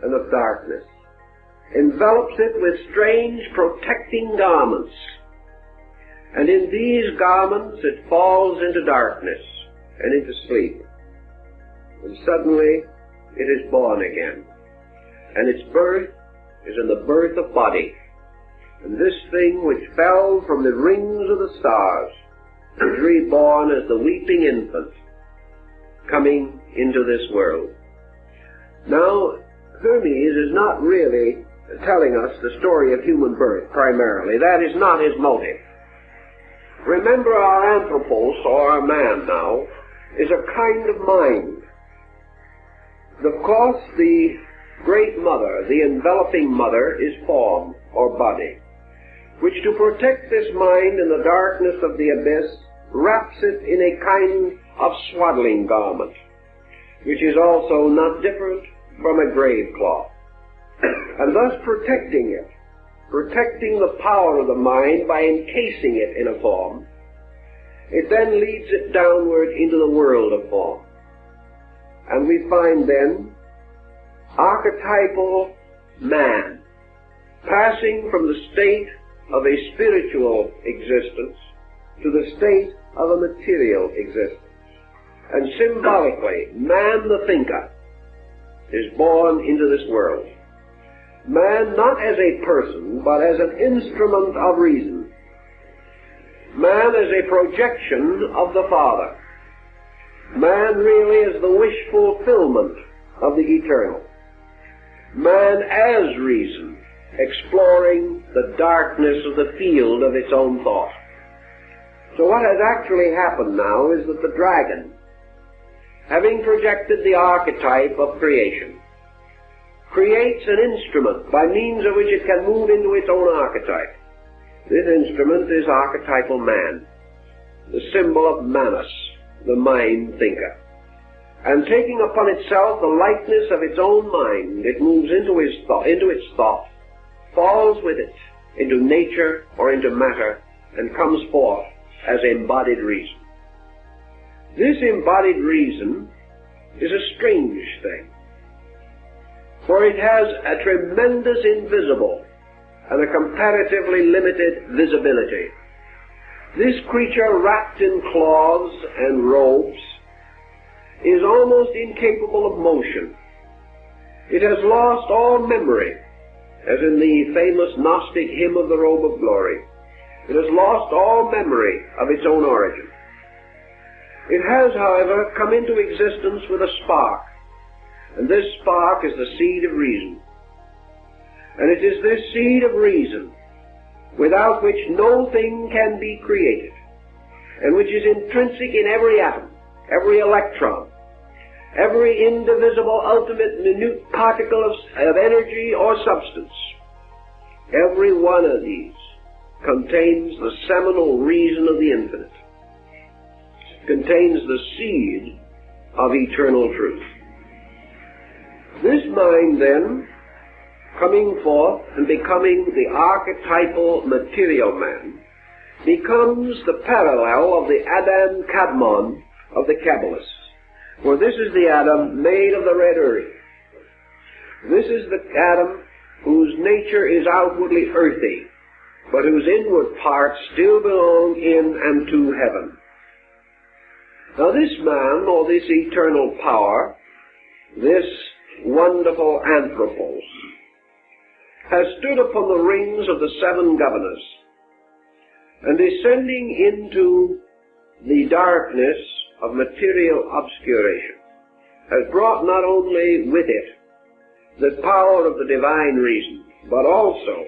Speaker 1: and of darkness, envelops it with strange protecting garments, and in these garments it falls into darkness and into sleep. And suddenly it is born again, and its birth is in the birth of body. And this thing which fell from the rings of the stars is reborn as the weeping infant coming into this world. Now, Hermes is not really telling us the story of human birth primarily. That is not his motive. Remember, our anthropos, or our man now, is a kind of mind. Of course, the great mother, the enveloping mother, is form or body, which to protect this mind in the darkness of the abyss wraps it in a kind of swaddling garment, which is also not different from a grave cloth, and thus protecting it, protecting the power of the mind by encasing it in a form. It then leads it downward into the world of form. And we find then archetypal man passing from the state of a spiritual existence to the state of a material existence. And symbolically, man the thinker is born into this world. Man not as a person, but as an instrument of reason. Man as a projection of the Father. Man really is the wish fulfillment of the eternal. Man as reason, exploring the darkness of the field of its own thought. So what has actually happened now is that the dragon, having projected the archetype of creation, creates an instrument by means of which it can move into its own archetype. This instrument is archetypal man, the symbol of Manus, the mind thinker. And taking upon itself the likeness of its own mind, it moves into its thought, falls with it into nature or into matter, and comes forth as embodied reason. This embodied reason is a strange thing, for it has a tremendous invisible and a comparatively limited visibility. This creature, wrapped in cloths and robes, is almost incapable of motion. It has lost all memory, as in the famous Gnostic hymn of the Robe of Glory. It has lost all memory of its own origin. It has, however, come into existence with a spark, and this spark is the seed of reason. And it is this seed of reason without which no thing can be created, and which is intrinsic in every atom, every electron, every indivisible, ultimate, minute particle of energy or substance. Every one of these contains the seminal reason of the infinite, contains the seed of eternal truth. This mind, then, coming forth and becoming the archetypal material man, becomes the parallel of the Adam Kadmon of the Kabbalists. For this is the Adam made of the red earth. This is the Adam whose nature is outwardly earthy, but whose inward parts still belong in and to heaven. Now this man, or this eternal power, this wonderful anthropos, has stood upon the rings of the seven governors, and descending into the darkness of material obscuration, has brought not only with it the power of the divine reason, but also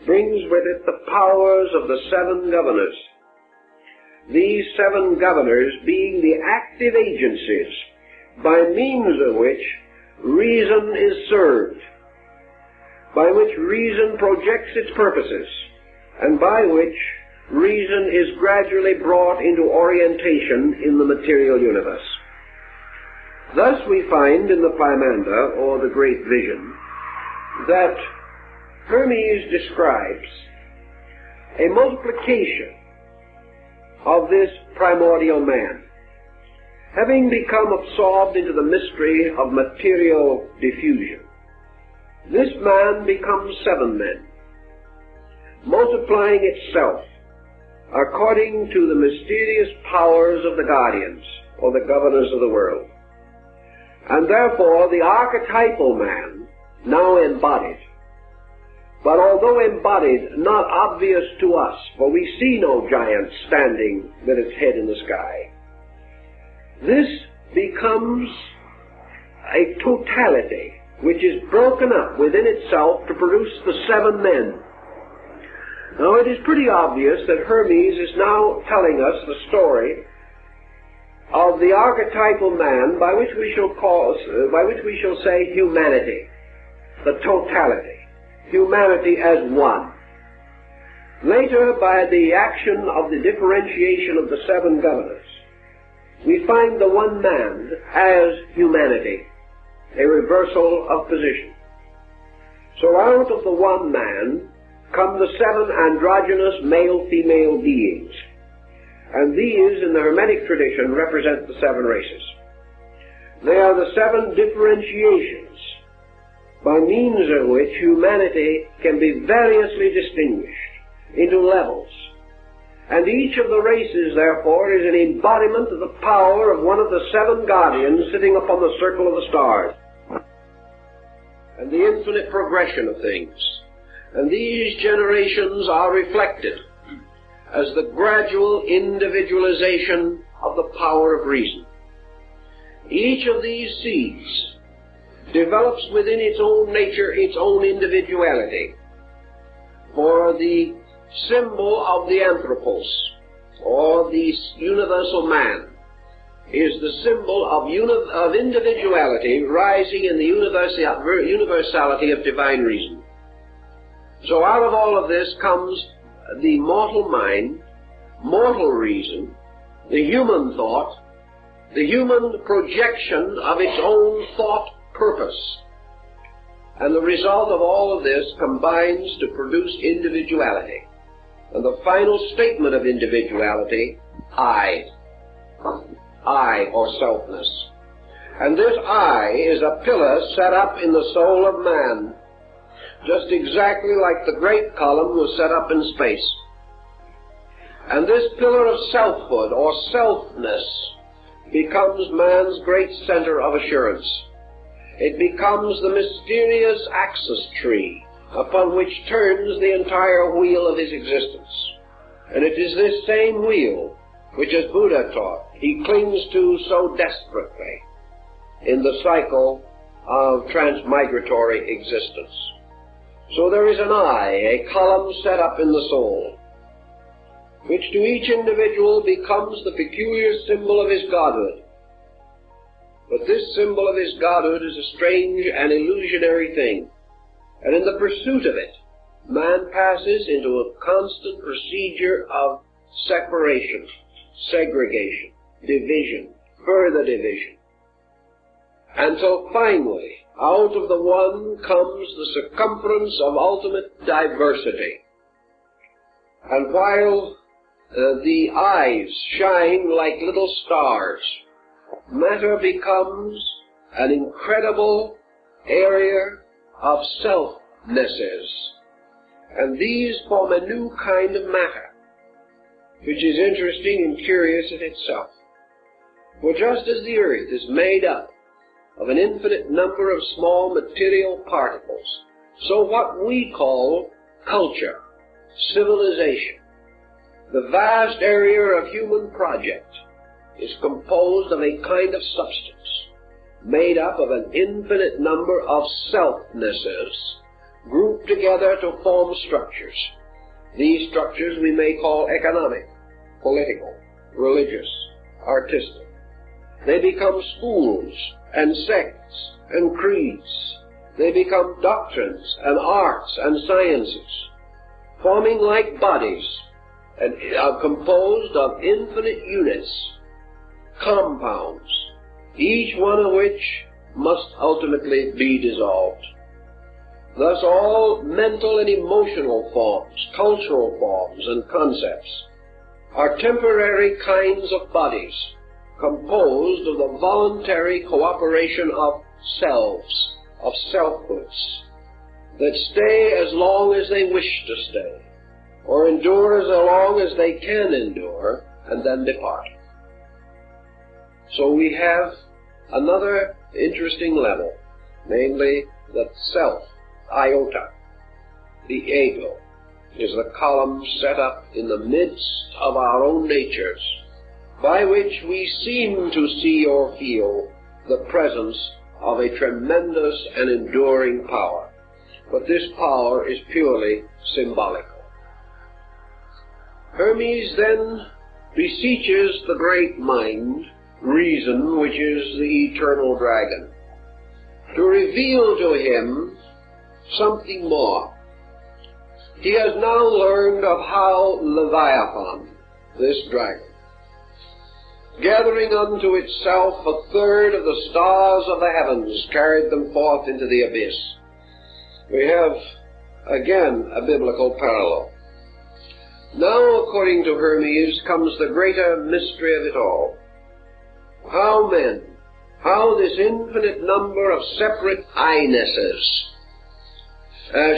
Speaker 1: brings with it the powers of the seven governors. These seven governors being the active agencies by means of which reason is served, by which reason projects its purposes, and by which reason is gradually brought into orientation in the material universe. Thus we find in the Pymander, or the Great Vision, that Hermes describes a multiplication of this primordial man, having become absorbed into the mystery of material diffusion. This man becomes seven men, multiplying itself according to the mysterious powers of the guardians, or the governors of the world. And therefore the archetypal man, now embodied, but although embodied, not obvious to us, for we see no giant standing with its head in the sky. This becomes a totality which is broken up within itself to produce the seven men. Now it is pretty obvious that Hermes is now telling us the story of the archetypal man by which we shall say humanity, the totality. Humanity as one. Later, by the action of the differentiation of the seven governors, we find the one man as humanity, a reversal of position. So out of the one man come the seven androgynous male-female beings, and these, in the Hermetic tradition, represent the seven races. They are the seven differentiations by means of which humanity can be variously distinguished into levels. And each of the races, therefore, is an embodiment of the power of one of the seven guardians sitting upon the circle of the stars, and the infinite progression of things. And these generations are reflected as the gradual individualization of the power of reason. Each of these seeds develops within its own nature its own individuality. For the symbol of the anthropos, or the universal man, is the symbol of individuality rising in the universality of divine reason. So out of all of this comes the mortal mind, mortal reason, the human thought, the human projection of its own thought purpose. And the result of all of this combines to produce individuality. And the final statement of individuality, I, or selfness. And this I is a pillar set up in the soul of man, just exactly like the great column was set up in space. And this pillar of selfhood, or selfness, becomes man's great center of assurance. It becomes the mysterious axis tree upon which turns the entire wheel of his existence. And it is this same wheel which, as Buddha taught, he clings to so desperately in the cycle of transmigratory existence. So there is an eye, a column set up in the soul, which to each individual becomes the peculiar symbol of his godhood. But this symbol of his godhood is a strange and illusionary thing, and in the pursuit of it, man passes into a constant procedure of separation, segregation, division, further division, until finally, out of the one comes the circumference of ultimate diversity. And while the eyes shine like little stars, matter becomes an incredible area of selfnesses, and these form a new kind of matter, which is interesting and curious in itself. For just as the earth is made up of an infinite number of small material particles, so what we call culture, civilization, the vast area of human project, is composed of a kind of substance made up of an infinite number of selfnesses grouped together to form structures. These structures we may call economic, political, religious, artistic. They become schools and sects and creeds. They become doctrines and arts and sciences, forming like bodies and are composed of infinite units, compounds, each one of which must ultimately be dissolved. Thus all mental and emotional forms, cultural forms and concepts are temporary kinds of bodies composed of the voluntary cooperation of selves, of selfhoods, that stay as long as they wish to stay, or endure as long as they can endure, and then depart. So we have another interesting level, namely that self, iota, the ego, is the column set up in the midst of our own natures, by which we seem to see or feel the presence of a tremendous and enduring power. But this power is purely symbolical. Hermes then beseeches the great mind, reason, which is the eternal dragon, to reveal to him something more. He has now learned of how Leviathan, this dragon, gathering unto itself a third of the stars of the heavens, carried them forth into the abyss. We have, again, a biblical parallel. Now, according to Hermes, comes the greater mystery of it all. How this infinite number of separate I-nesses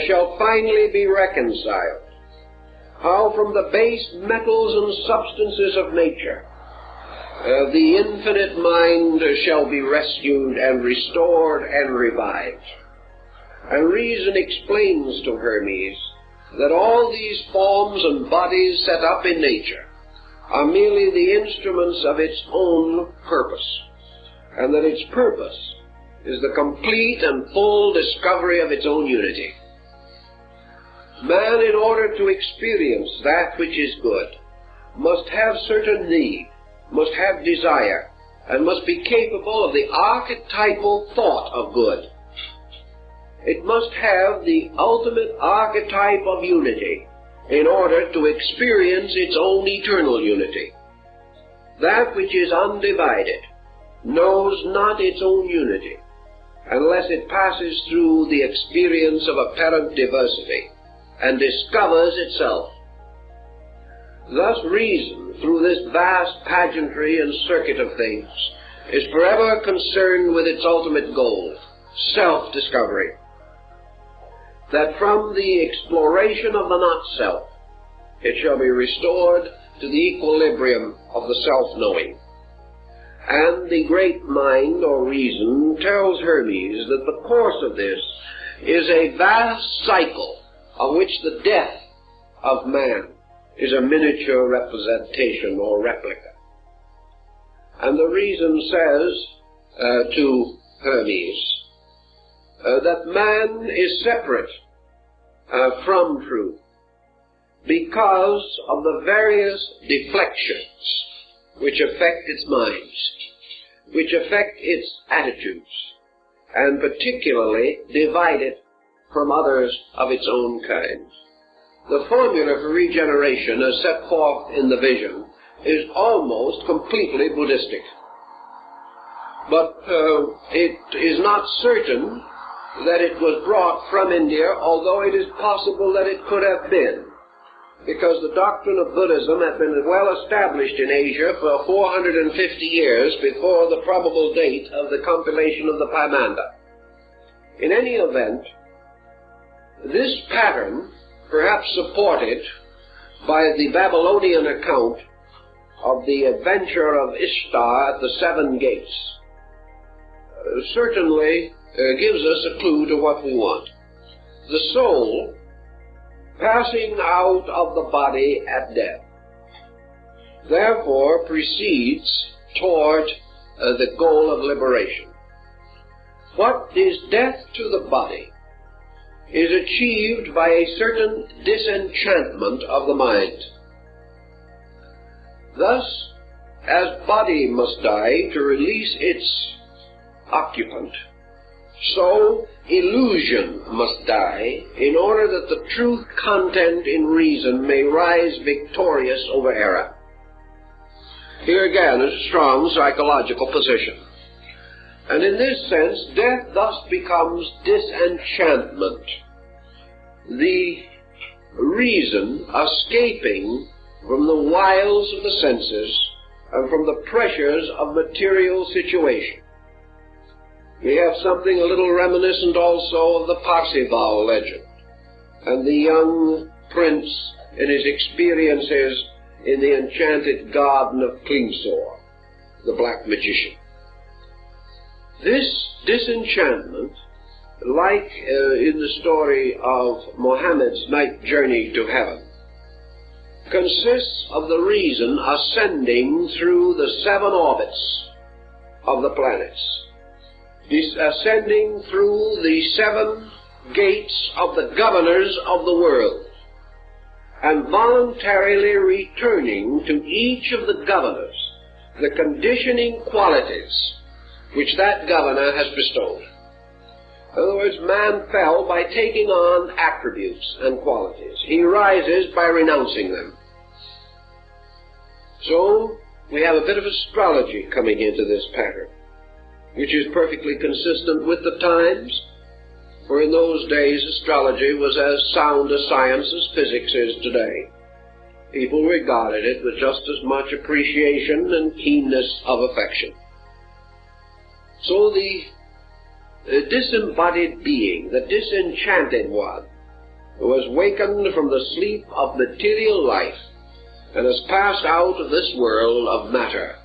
Speaker 1: shall finally be reconciled. How from the base metals and substances of nature the infinite mind shall be rescued and restored and revived. And reason explains to Hermes that all these forms and bodies set up in nature are merely the instruments of its own purpose, and that its purpose is the complete and full discovery of its own unity. Man, in order to experience that which is good, must have certain need, must have desire, and must be capable of the archetypal thought of good. It must have the ultimate archetype of unity in order to experience its own eternal unity. That which is undivided knows not its own unity unless it passes through the experience of apparent diversity and discovers itself. Thus reason, through this vast pageantry and circuit of things, is forever concerned with its ultimate goal, self-discovery. That from the exploration of the not-self, it shall be restored to the equilibrium of the self-knowing. And the great mind, or reason, tells Hermes that the course of this is a vast cycle of which the death of man is a miniature representation or replica. And the reason says to Hermes that man is separate from truth because of the various deflections which affect its minds, which affect its attitudes, and particularly divide it from others of its own kind. The formula for regeneration as set forth in the vision is almost completely Buddhistic. But it is not certain that it was brought from India, although it is possible that it could have been, because the doctrine of Buddhism had been well established in Asia for 450 years before the probable date of the compilation of the Paimanda. In any event, this pattern, perhaps supported by the Babylonian account of the adventure of Ishtar at the seven gates, certainly gives us a clue to what we want. The soul passing out of the body at death, therefore proceeds toward the goal of liberation. What is death to the body is achieved by a certain disenchantment of the mind. Thus, as body must die to release its occupant, so illusion must die in order that the truth content in reason may rise victorious over error. Here again is a strong psychological position. And in this sense, death thus becomes disenchantment, the reason escaping from the wiles of the senses and from the pressures of material situation. We have something a little reminiscent also of the Parzival legend and the young prince in his experiences in the enchanted garden of Klingsor, the black magician. This disenchantment, like in the story of Mohammed's night journey to heaven, consists of the reason ascending through the seven orbits of the planets, ascending through the seven gates of the governors of the world, and voluntarily returning to each of the governors the conditioning qualities which that governor has bestowed. In other words, man fell by taking on attributes and qualities. He rises by renouncing them. So, we have a bit of astrology coming into this pattern, which is perfectly consistent with the times, for in those days astrology was as sound a science as physics is today. People regarded it with just as much appreciation and keenness of affection. So the disembodied being, the disenchanted one, who has wakened from the sleep of material life and has passed out of this world of matter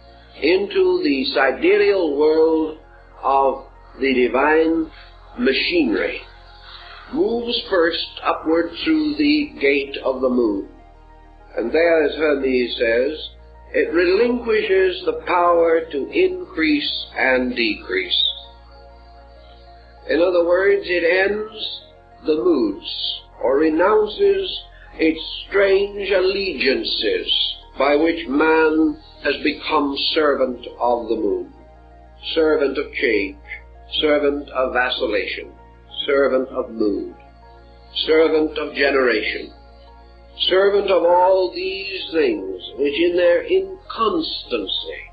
Speaker 1: into the sidereal world of the divine machinery, moves first upward through the gate of the moon. And there, as Hermes says, it relinquishes the power to increase and decrease. In other words, it ends the moods, or renounces its strange allegiances by which man has become servant of the moon, servant of change, servant of vacillation, servant of mood, servant of generation, servant of all these things which in their inconstancy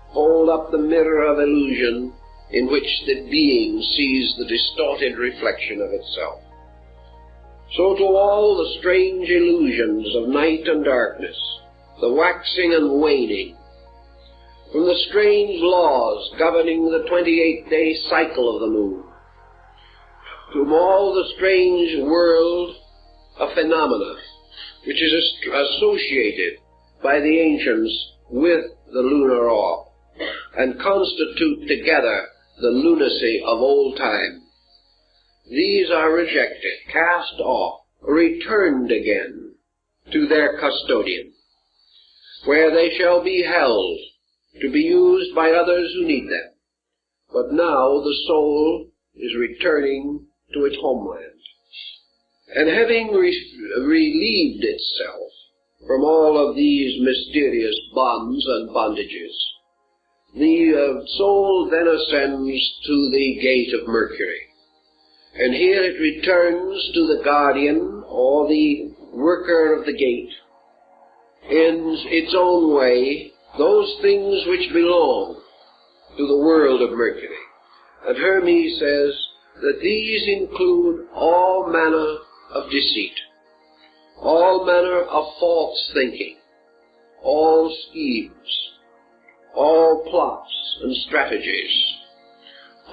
Speaker 1: hold up the mirror of illusion in which the being sees the distorted reflection of itself. So to all the strange illusions of night and darkness, the waxing and waning, from the strange laws governing the 28-day cycle of the moon, from all the strange world of phenomena which is associated by the ancients with the lunar orb, and constitute together the lunacy of old time. These are rejected, cast off, returned again to their custodian, where they shall be held to be used by others who need them. But now the soul is returning to its homeland. And having relieved itself from all of these mysterious bonds and bondages, the soul then ascends to the gate of Mercury. And here it returns to the guardian or the worker of the gate in its own way, those things which belong to the world of Mercury. And Hermes says that these include all manner of deceit, all manner of false thinking, all schemes, all plots and strategies,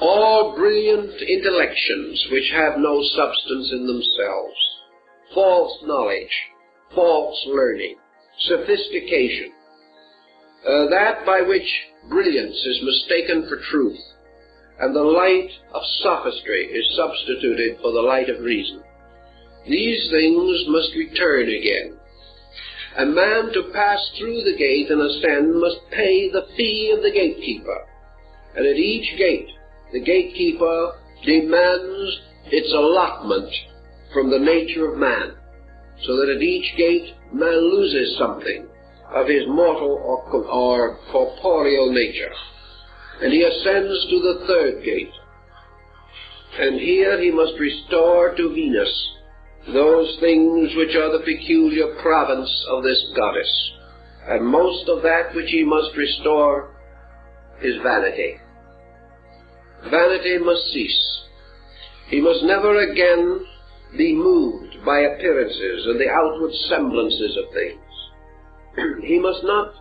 Speaker 1: all brilliant intellections which have no substance in themselves, false knowledge, false learning, sophistication, that by which brilliance is mistaken for truth, and the light of sophistry is substituted for the light of reason. These things must return again. A man to pass through the gate and ascend must pay the fee of the gatekeeper, and at each gate the gatekeeper demands its allotment from the nature of man, so that at each gate man loses something of his mortal or corporeal nature. And he ascends to the third gate, and here he must restore to Venus those things which are the peculiar province of this goddess, and most of that which he must restore is vanity. Vanity must cease. He must never again be moved by appearances and the outward semblances of things. He must not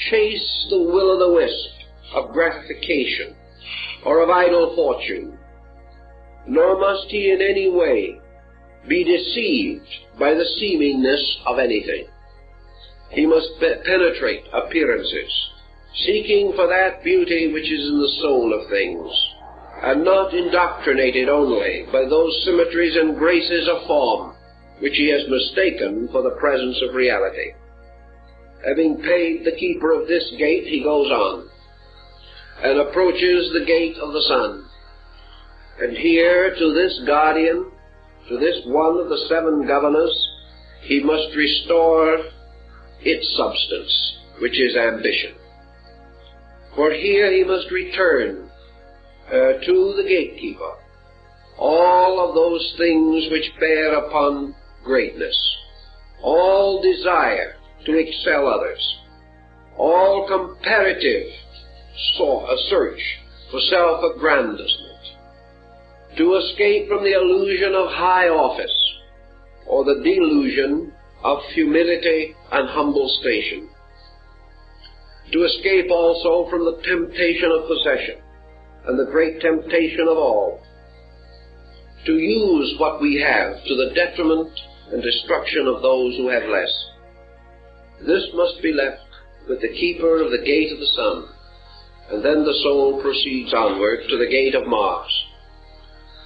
Speaker 1: chase the will-o'-the-wisp of gratification or of idle fortune, nor must he in any way be deceived by the seemingness of anything. He must penetrate appearances, seeking for that beauty which is in the soul of things, and not indoctrinated only by those symmetries and graces of form which he has mistaken for the presence of reality. Having paid the keeper of this gate, he goes on and approaches the gate of the sun. And here, to this guardian, to this one of the seven governors, he must restore its substance, which is ambition. For here he must return to the gatekeeper all of those things which bear upon greatness, all desire to excel others, all comparative search for self-aggrandizement, to escape from the illusion of high office or the delusion of humility and humble station, to escape also from the temptation of possession and the great temptation of all, to use what we have to the detriment and destruction of those who have less. This must be left with the keeper of the gate of the sun, and then the soul proceeds onward to the gate of Mars.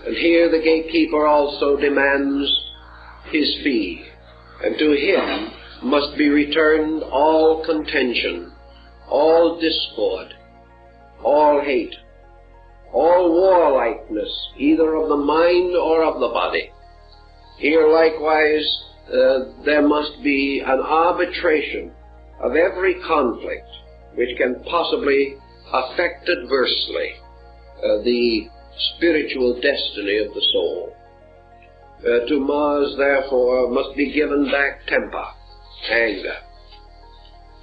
Speaker 1: And here the gatekeeper also demands his fee, and to him must be returned all contention, all discord, all hate, all warlikeness, either of the mind or of the body. Here likewise there must be an arbitration of every conflict which can possibly affect adversely the spiritual destiny of the soul. To Mars, therefore, must be given back temper, anger.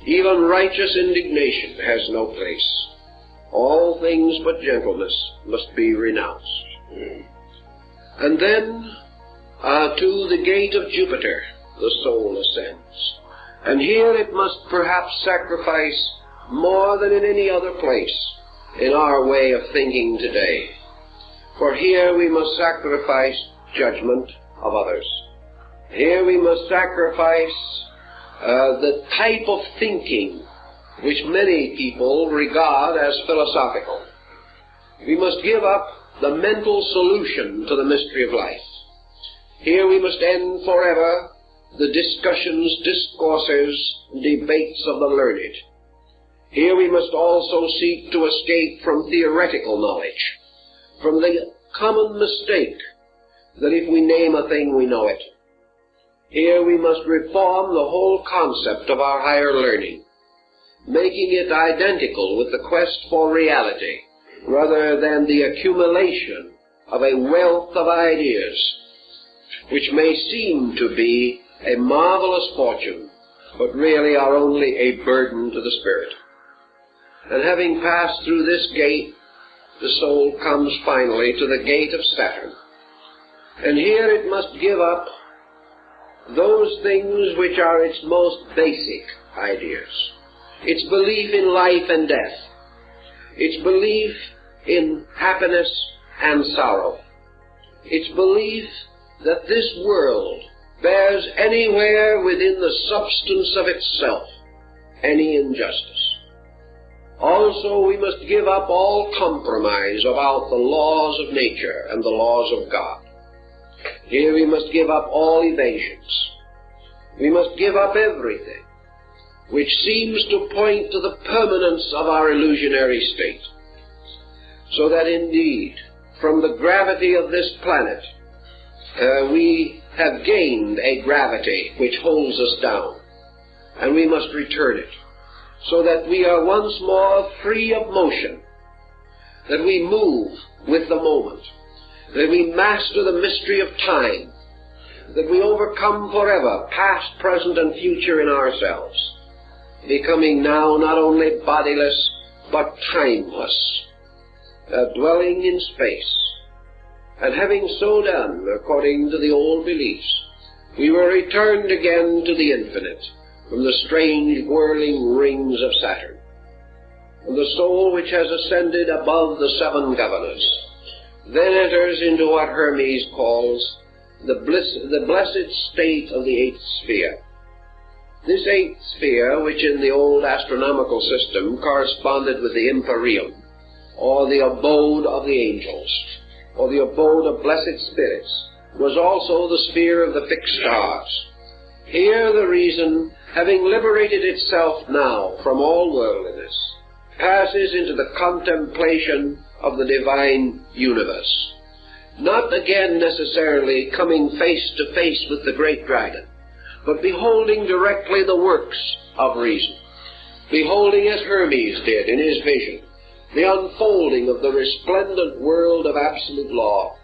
Speaker 1: Even righteous indignation has no place. All things but gentleness must be renounced. And then to the gate of Jupiter the soul ascends. And here it must perhaps sacrifice more than in any other place in our way of thinking today. For here we must sacrifice judgment of others. Here we must sacrifice the type of thinking which many people regard as philosophical. We must give up the mental solution to the mystery of life. Here we must end forever the discussions, discourses, debates of the learned. Here we must also seek to escape from theoretical knowledge, from the common mistake that if we name a thing, we know it. Here we must reform the whole concept of our higher learning, making it identical with the quest for reality, rather than the accumulation of a wealth of ideas, which may seem to be a marvelous fortune, but really are only a burden to the spirit. And having passed through this gate, the soul comes finally to the gate of Saturn. And here it must give up those things which are its most basic ideas. Its belief in life and death. Its belief in happiness and sorrow. Its belief that this world bears anywhere within the substance of itself any injustice. Also, we must give up all compromise about the laws of nature and the laws of God. Here we must give up all evasions. We must give up everything which seems to point to the permanence of our illusionary state, so that indeed, from the gravity of this planet, we have gained a gravity which holds us down, and we must return it, so that we are once more free of motion, that we move with the moment, that we master the mystery of time, that we overcome forever past, present, and future in ourselves, becoming now not only bodiless, but timeless, dwelling in space. And having so done, according to the old beliefs, we were returned again to the infinite, from the strange whirling rings of Saturn. And the soul which has ascended above the seven governors then enters into what Hermes calls the blessed state of the eighth sphere. This eighth sphere, which in the old astronomical system corresponded with the empyrean, or the abode of the angels, or the abode of blessed spirits, was also the sphere of the fixed stars. Here the reason, having liberated itself now from all worldliness, passes into the contemplation of the divine universe, not again necessarily coming face to face with the great dragon, but beholding directly the works of reason, beholding as Hermes did in his vision, the unfolding of the resplendent world of absolute law,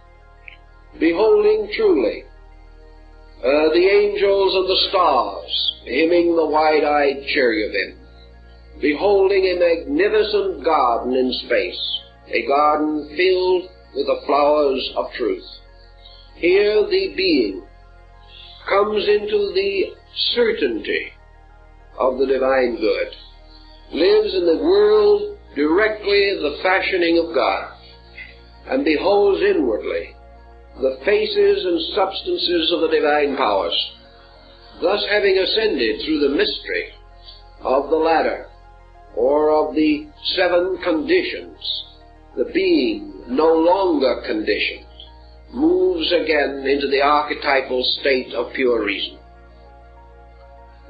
Speaker 1: beholding truly the angels and the stars hymning the wide-eyed cherubim, beholding a magnificent garden in space, a garden filled with the flowers of truth. Here the being comes into the certainty of the divine good, lives in the world directly the fashioning of God, and beholds inwardly the faces and substances of the divine powers, thus having ascended through the mystery of the ladder, or of the seven conditions. The being, no longer conditioned, moves again into the archetypal state of pure reason.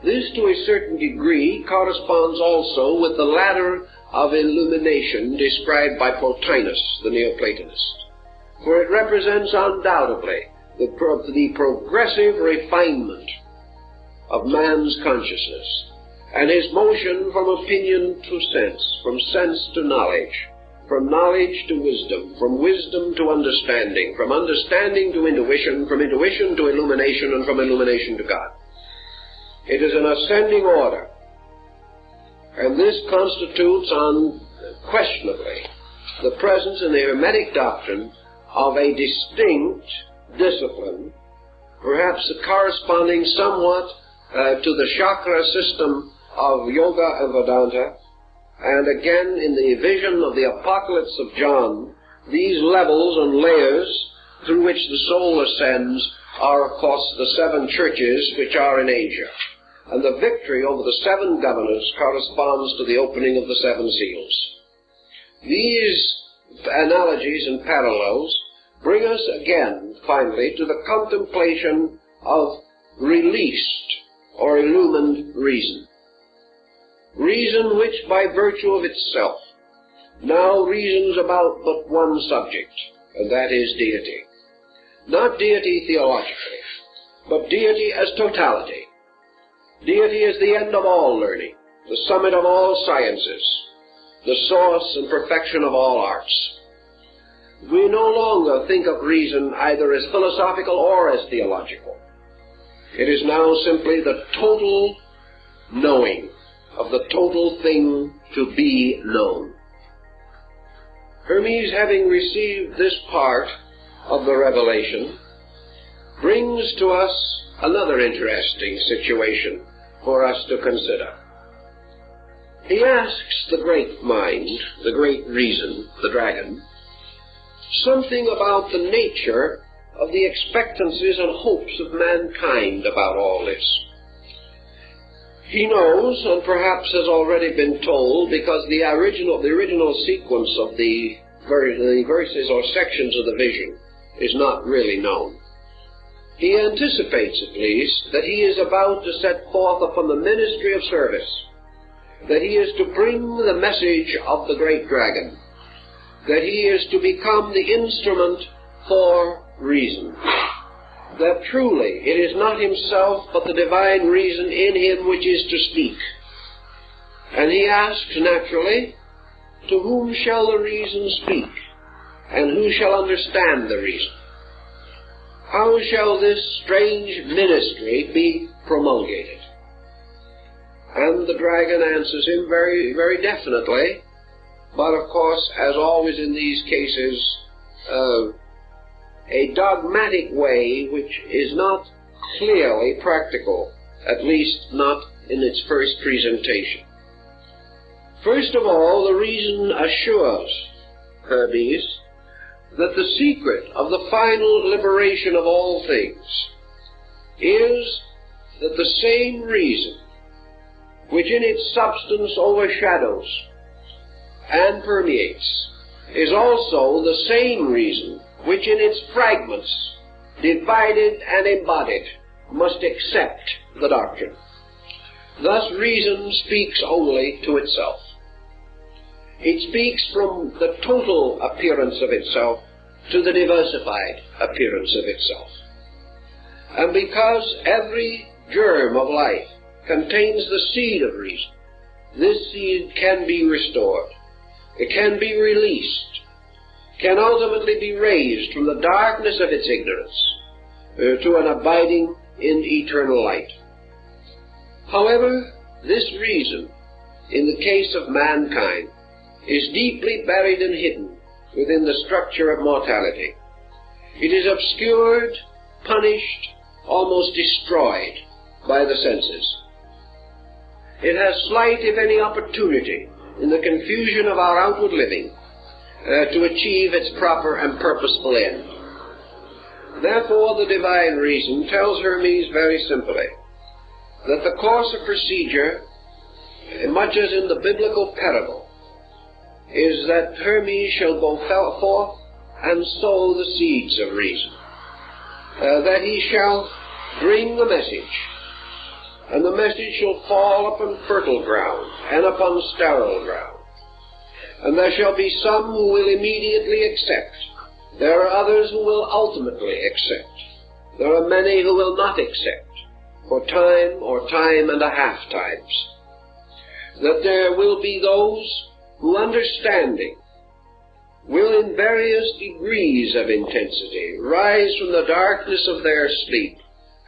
Speaker 1: This, to a certain degree, corresponds also with the ladder of illumination described by Plotinus, the Neoplatonist, for it represents undoubtedly the progressive refinement of man's consciousness, and his motion from opinion to sense, from sense to knowledge, from knowledge to wisdom, from wisdom to understanding, from understanding to intuition, from intuition to illumination, and from illumination to God. It is an ascending order, and this constitutes unquestionably the presence in the Hermetic doctrine of a distinct discipline, perhaps corresponding somewhat to the chakra system of Yoga and Vedanta. And again, in the vision of the Apocalypse of John, these levels and layers through which the soul ascends are, of course, the seven churches which are in Asia. And the victory over the seven governors corresponds to the opening of the seven seals. These analogies and parallels bring us again, finally, to the contemplation of released or illumined reason. reason which by virtue of itself now reasons about but one subject, and that is deity. Not deity theologically, but deity as totality. Deity is the end of all learning, the summit of all sciences, the source and perfection of all arts. We no longer think of reason either as philosophical or as theological. It is now simply the total knowing of the total thing to be known. Hermes, having received this part of the revelation, brings to us another interesting situation for us to consider. He asks the great mind, the great reason, the dragon, something about the nature of the expectancies and hopes of mankind about all this. He knows, and perhaps has already been told, because the original sequence of the verses or sections of the vision is not really known. He anticipates, at least, that he is about to set forth upon the ministry of service, that he is to bring the message of the great dragon, that he is to become the instrument for reason, that truly it is not himself but the divine reason in him which is to speak. And he asks naturally, to whom shall the reason speak, and who shall understand the reason? How shall this strange ministry be promulgated? And the dragon answers him very, very definitely, but of course, as always in these cases, a dogmatic way which is not clearly practical, at least not in its first presentation. First of all, the reason assures Hermes that the secret of the final liberation of all things is that the same reason which in its substance overshadows and permeates is also the same reason which in its fragments, divided and embodied, must accept the doctrine. Thus reason speaks only to itself. It speaks from the total appearance of itself to the diversified appearance of itself. And because every germ of life contains the seed of reason, this seed can be restored, it can be released, can ultimately be raised from the darkness of its ignorance to an abiding in eternal light. However, this reason, in the case of mankind, is deeply buried and hidden within the structure of mortality. It is obscured, punished, almost destroyed by the senses. It has slight, if any, opportunity in the confusion of our outward living to achieve its proper and purposeful end. Therefore, the divine reason tells Hermes very simply that the course of procedure, much as in the biblical parable, is that Hermes shall go forth and sow the seeds of reason, that he shall bring the message, and the message shall fall upon fertile ground and upon sterile ground. And there shall be some who will immediately accept. There are others who will ultimately accept. There are many who will not accept, for time or time and a half times. That there will be those who, understanding, will in various degrees of intensity rise from the darkness of their sleep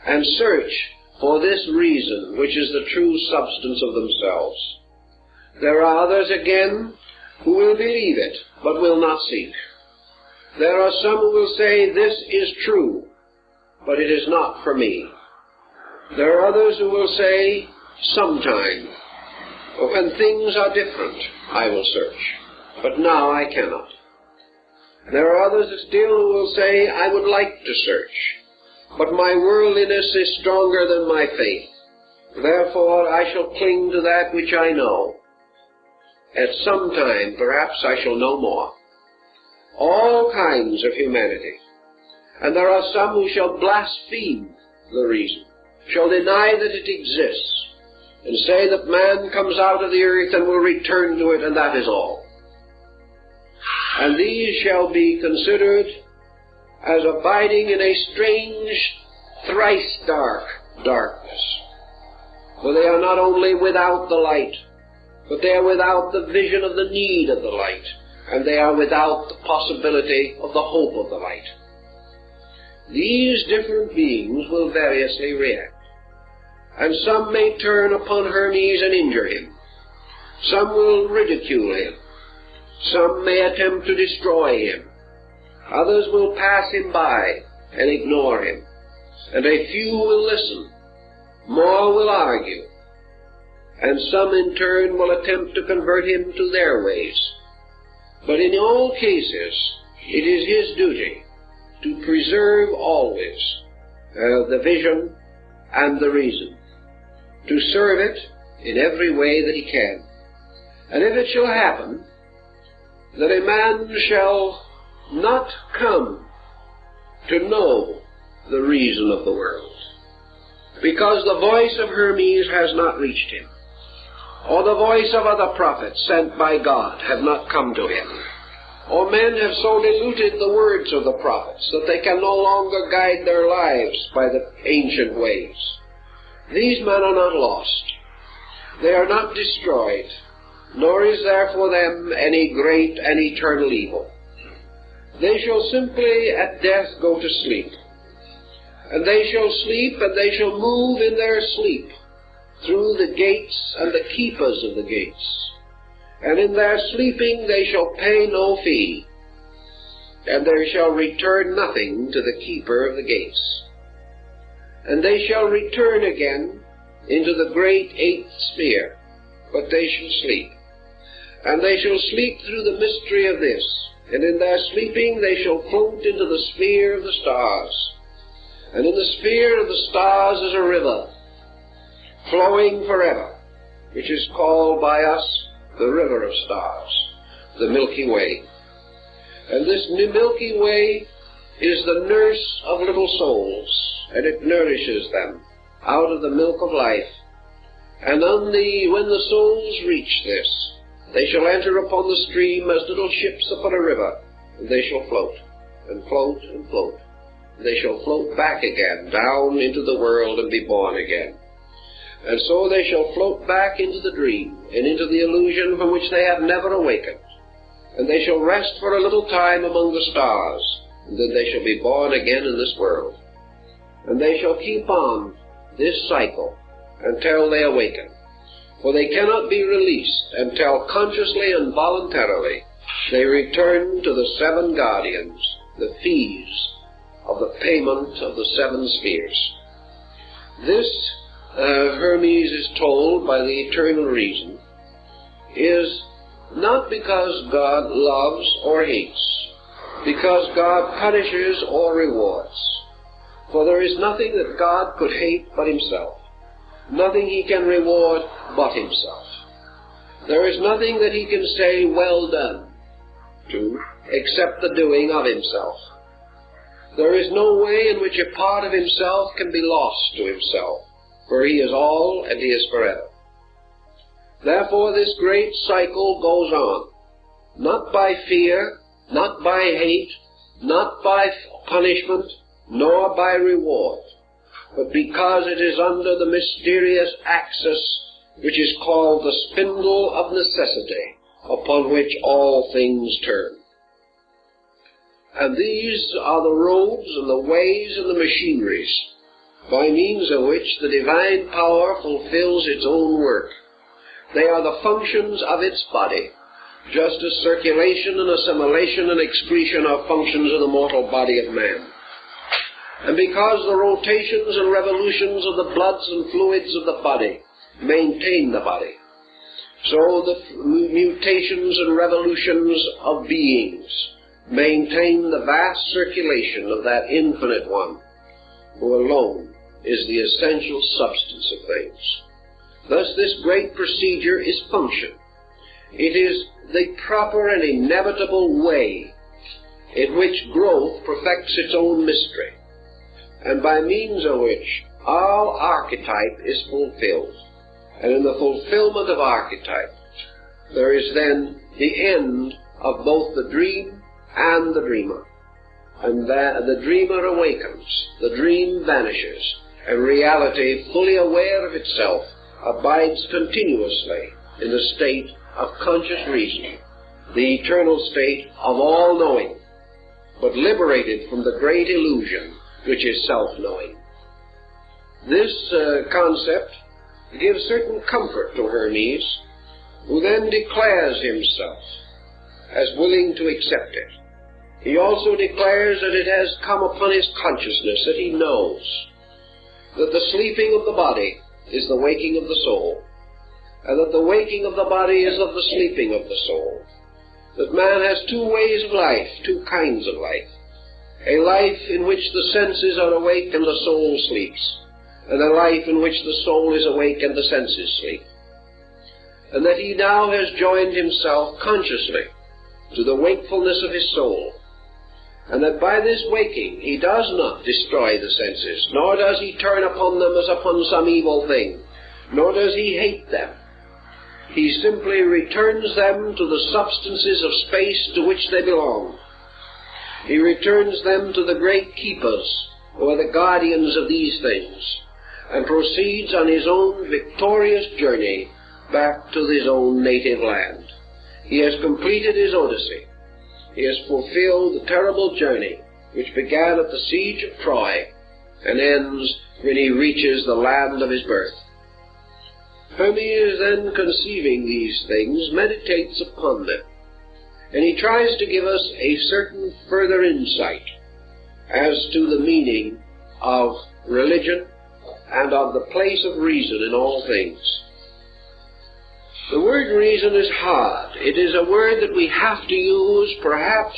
Speaker 1: and search for this reason which is the true substance of themselves. There are others again who will believe it, but will not seek. There are some who will say, this is true, but it is not for me. There are others who will say, sometime, when things are different, I will search, but now I cannot. There are others still who will say, I would like to search, but my worldliness is stronger than my faith. Therefore I shall cling to that which I know. At some time, perhaps, I shall know more. All kinds of humanity. And there are some who shall blaspheme the reason, shall deny that it exists, and say that man comes out of the earth and will return to it, and that is all. And these shall be considered as abiding in a strange, thrice dark darkness. For they are not only without the light, but they are without the vision of the need of the light, and they are without the possibility of the hope of the light. These different beings will variously react, and some may turn upon Hermes and injure him. Some will ridicule him. Some may attempt to destroy him. Others will pass him by and ignore him, and a few will listen. More will argue, and some in turn will attempt to convert him to their ways. But in all cases, it is his duty to preserve always the vision and the reason, to serve it in every way that he can. And if it shall happen that a man shall not come to know the reason of the world, because the voice of Hermes has not reached him, or the voice of other prophets sent by God have not come to him, or men have so diluted the words of the prophets that they can no longer guide their lives by the ancient ways, these men are not lost. They are not destroyed, nor is there for them any great and eternal evil. They shall simply at death go to sleep. And they shall sleep, and they shall move in their sleep through the gates and the keepers of the gates. And in their sleeping they shall pay no fee, and they shall return nothing to the keeper of the gates. And they shall return again into the great eighth sphere, but they shall sleep. And they shall sleep through the mystery of this, and in their sleeping they shall float into the sphere of the stars. And in the sphere of the stars is a river, flowing forever, which is called by us the river of stars, the Milky Way. And this Milky Way is the nurse of little souls, and it nourishes them out of the milk of life. And when the souls reach this, they shall enter upon the stream as little ships upon a river, and they shall float, and float, and float. They shall float back again, down into the world, and be born again. And so they shall float back into the dream, and into the illusion from which they have never awakened. And they shall rest for a little time among the stars, and then they shall be born again in this world. And they shall keep on this cycle until they awaken. For they cannot be released until consciously and voluntarily they return to the seven guardians, the fees of the payment of the seven spheres. This, Hermes is told by the eternal reason, is not because God loves or hates, because God punishes or rewards. For there is nothing that God could hate but himself, nothing he can reward but himself. There is nothing that he can say, well done, to, except the doing of himself. There is no way in which a part of himself can be lost to himself, for he is all and he is forever. Therefore this great cycle goes on, not by fear, not by hate, not by punishment, nor by reward, but because it is under the mysterious axis which is called the spindle of necessity, upon which all things turn. And these are the roads and the ways and the machineries by means of which the divine power fulfills its own work. They are the functions of its body, just as circulation and assimilation and excretion are functions of the mortal body of man. And because the rotations and revolutions of the bloods and fluids of the body maintain the body, so the mutations and revolutions of beings maintain the vast circulation of that infinite one, who alone is the essential substance of things. Thus this great procedure is function. It is the proper and inevitable way in which growth perfects its own mystery, and by means of which our archetype is fulfilled, and in the fulfillment of archetype, there is then the end of both the dream and the dreamer. And the dreamer awakens, the dream vanishes, and reality, fully aware of itself, abides continuously in the state of conscious reason, the eternal state of all-knowing, but liberated from the great illusion which is self-knowing. This concept gives certain comfort to Hermes, who then declares himself as willing to accept it. He also declares that it has come upon his consciousness, that he knows that the sleeping of the body is the waking of the soul, and that the waking of the body is of the sleeping of the soul. That man has two ways of life, two kinds of life. A life in which the senses are awake and the soul sleeps, and a life in which the soul is awake and the senses sleep. And that he now has joined himself consciously to the wakefulness of his soul, and that by this waking he does not destroy the senses, nor does he turn upon them as upon some evil thing, nor does he hate them. He simply returns them to the substances of space to which they belong. He returns them to the great keepers, who are the guardians of these things, and proceeds on his own victorious journey back to his own native land. He has completed his Odyssey. He has fulfilled the terrible journey which began at the siege of Troy and ends when he reaches the land of his birth. Hermes, then, conceiving these things, meditates upon them, and he tries to give us a certain further insight as to the meaning of religion and of the place of reason in all things. The word reason is hard. It is a word that we have to use. Perhaps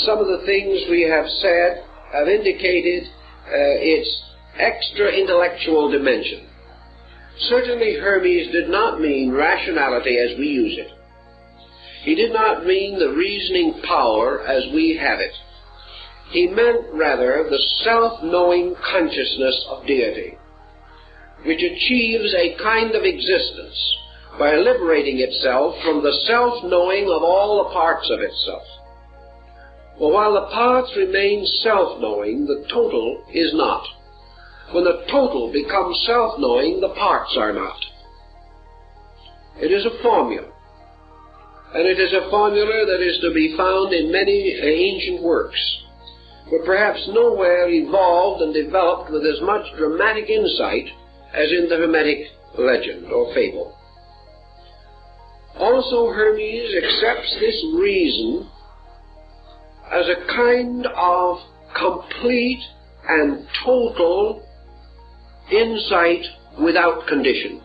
Speaker 1: some of the things we have said have indicated its extra-intellectual dimension. Certainly Hermes did not mean rationality as we use it. He did not mean the reasoning power as we have it. He meant rather the self-knowing consciousness of deity, which achieves a kind of existence by liberating itself from the self-knowing of all the parts of itself. For while the parts remain self-knowing, the total is not. When the total becomes self-knowing, the parts are not. It is a formula, and it is a formula that is to be found in many ancient works, but perhaps nowhere evolved and developed with as much dramatic insight as in the Hermetic legend or fable. Also, Hermes accepts this reason as a kind of complete and total insight without condition.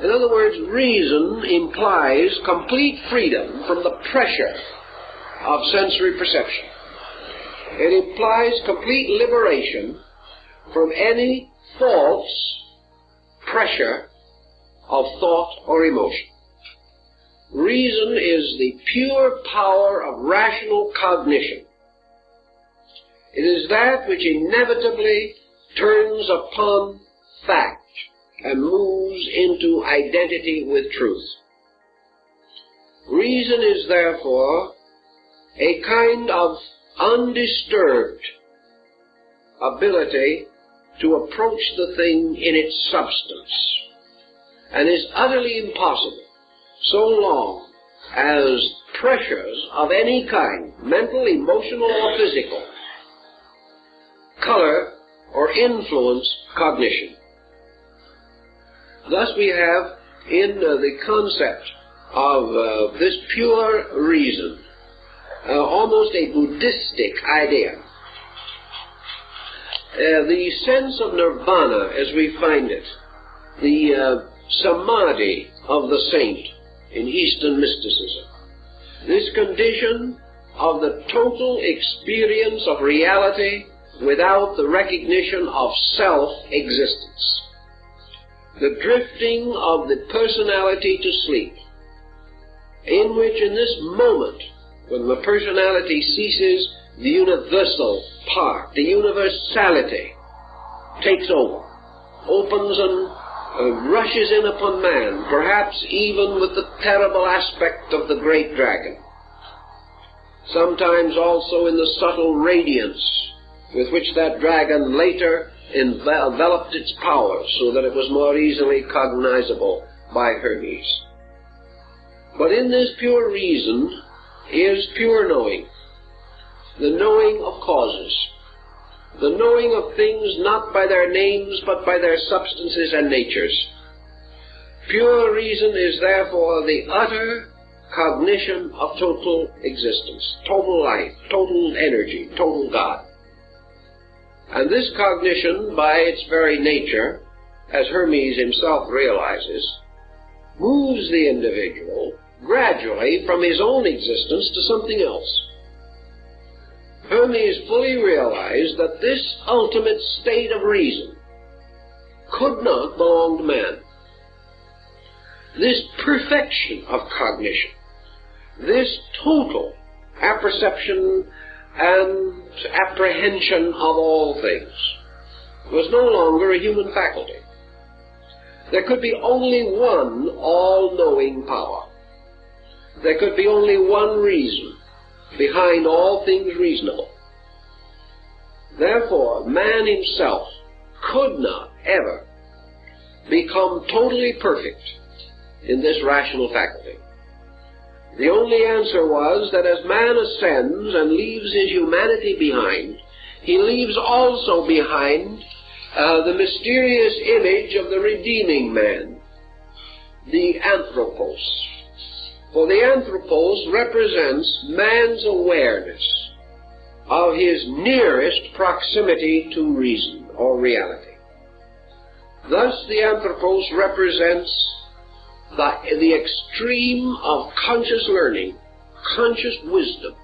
Speaker 1: In other words, reason implies complete freedom from the pressure of sensory perception. It implies complete liberation from any false pressure of thought or emotion. Reason is the pure power of rational cognition. It is that which inevitably turns upon fact and moves into identity with truth. Reason is therefore a kind of undisturbed ability to approach the thing in its substance, and is utterly impossible so long as pressures of any kind, mental, emotional, or physical, color or influence cognition. Thus we have in the concept of this pure reason almost a Buddhistic idea. The sense of nirvana as we find it, the samadhi of the saint in Eastern mysticism, this condition of the total experience of reality without the recognition of self-existence, the drifting of the personality to sleep, in which in this moment, when the personality ceases, the universal part, the universality, takes over, opens and rushes in upon man, perhaps even with the terrible aspect of the great dragon. Sometimes also in the subtle radiance with which that dragon later enveloped its power so that it was more easily cognizable by Hermes. But in this pure reason is pure knowing, the knowing of causes, the knowing of things not by their names but by their substances and natures. Pure reason is therefore the utter cognition of total existence, total life, total energy, total God. And this cognition, by its very nature, as Hermes himself realizes, moves the individual gradually from his own existence to something else. Hermes fully realized that this ultimate state of reason could not belong to man. This perfection of cognition, this total apperception and apprehension of all things, was no longer a human faculty. There could be only one all-knowing power. There could be only one reason behind all things reasonable. Therefore, man himself could not ever become totally perfect in this rational faculty. The only answer was that as man ascends and leaves his humanity behind, he leaves also behind the mysterious image of the redeeming man, the anthropos. For the anthropos represents man's awareness of his nearest proximity to reason or reality. Thus the anthropos represents the extreme of conscious learning, conscious wisdom,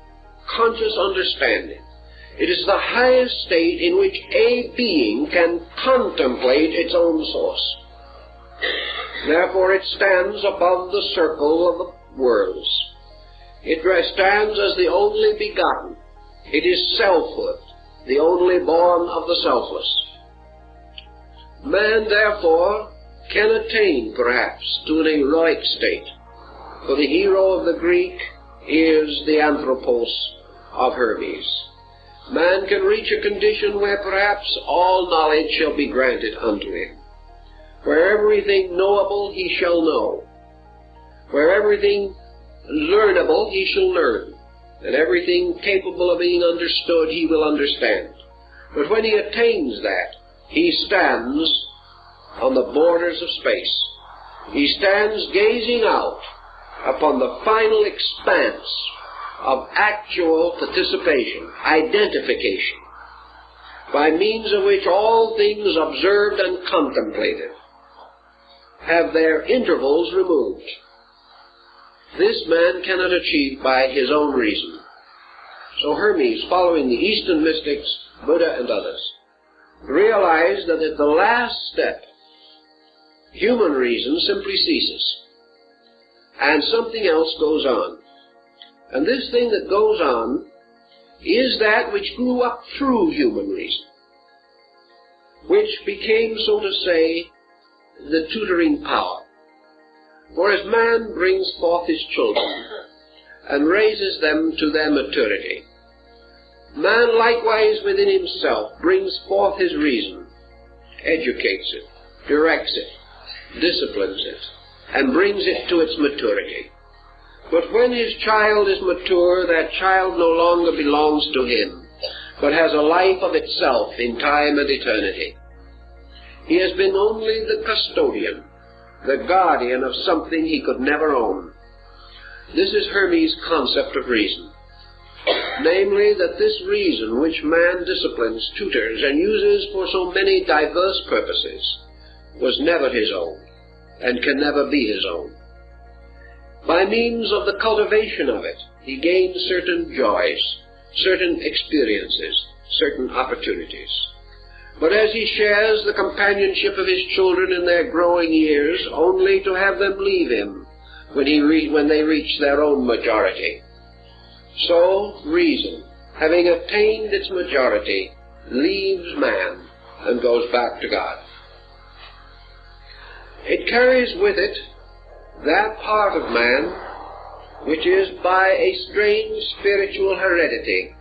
Speaker 1: conscious understanding. It is the highest state in which a being can contemplate its own source. Therefore it stands above the circle of the worlds. It stands as the only begotten. It is selfhood, the only born of the selfless. Man, therefore, can attain, perhaps, to an heroic state, for the hero of the Greek is the anthropos of Hermes. Man can reach a condition where perhaps all knowledge shall be granted unto him, where everything knowable he shall know, where everything learnable he shall learn, and everything capable of being understood he will understand. But when he attains that, he stands on the borders of space. He stands gazing out upon the final expanse of actual participation, identification, by means of which all things observed and contemplated have their intervals removed. This man cannot achieve by his own reason. So Hermes, following the Eastern mystics, Buddha and others, realized that at the last step, human reason simply ceases, and something else goes on. And this thing that goes on is that which grew up through human reason, which became, so to say, the tutoring power. For as man brings forth his children and raises them to their maturity, man likewise within himself brings forth his reason, educates it, directs it, disciplines it, and brings it to its maturity. But when his child is mature, that child no longer belongs to him, but has a life of itself in time and eternity. He has been only the custodian, the guardian of something he could never own. This is Hermes' concept of reason. Namely, that this reason which man disciplines, tutors, and uses for so many diverse purposes was never his own, and can never be his own. By means of the cultivation of it, he gains certain joys, certain experiences, certain opportunities. But as he shares the companionship of his children in their growing years, only to have them leave him when they reach their own majority, so reason, having attained its majority, leaves man and goes back to God. It carries with it that part of man which is by a strange spiritual heredity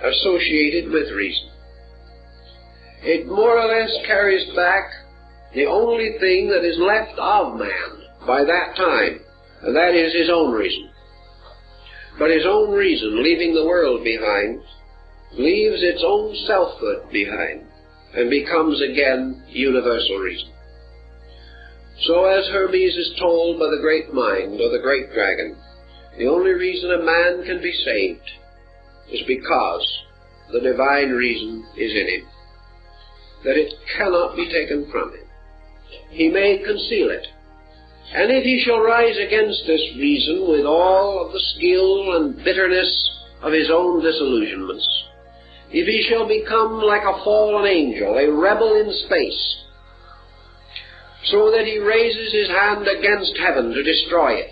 Speaker 1: associated with reason. It more or less carries back the only thing that is left of man by that time, and that is his own reason. But his own reason, leaving the world behind, leaves its own selfhood behind, and becomes again universal reason. So as Hermes is told by the great mind, or the great dragon, the only reason a man can be saved is because the divine reason is in him, that it cannot be taken from him. He may conceal it, and if he shall rise against this reason with all of the skill and bitterness of his own disillusionments, if he shall become like a fallen angel, a rebel in space, so that he raises his hand against heaven to destroy it,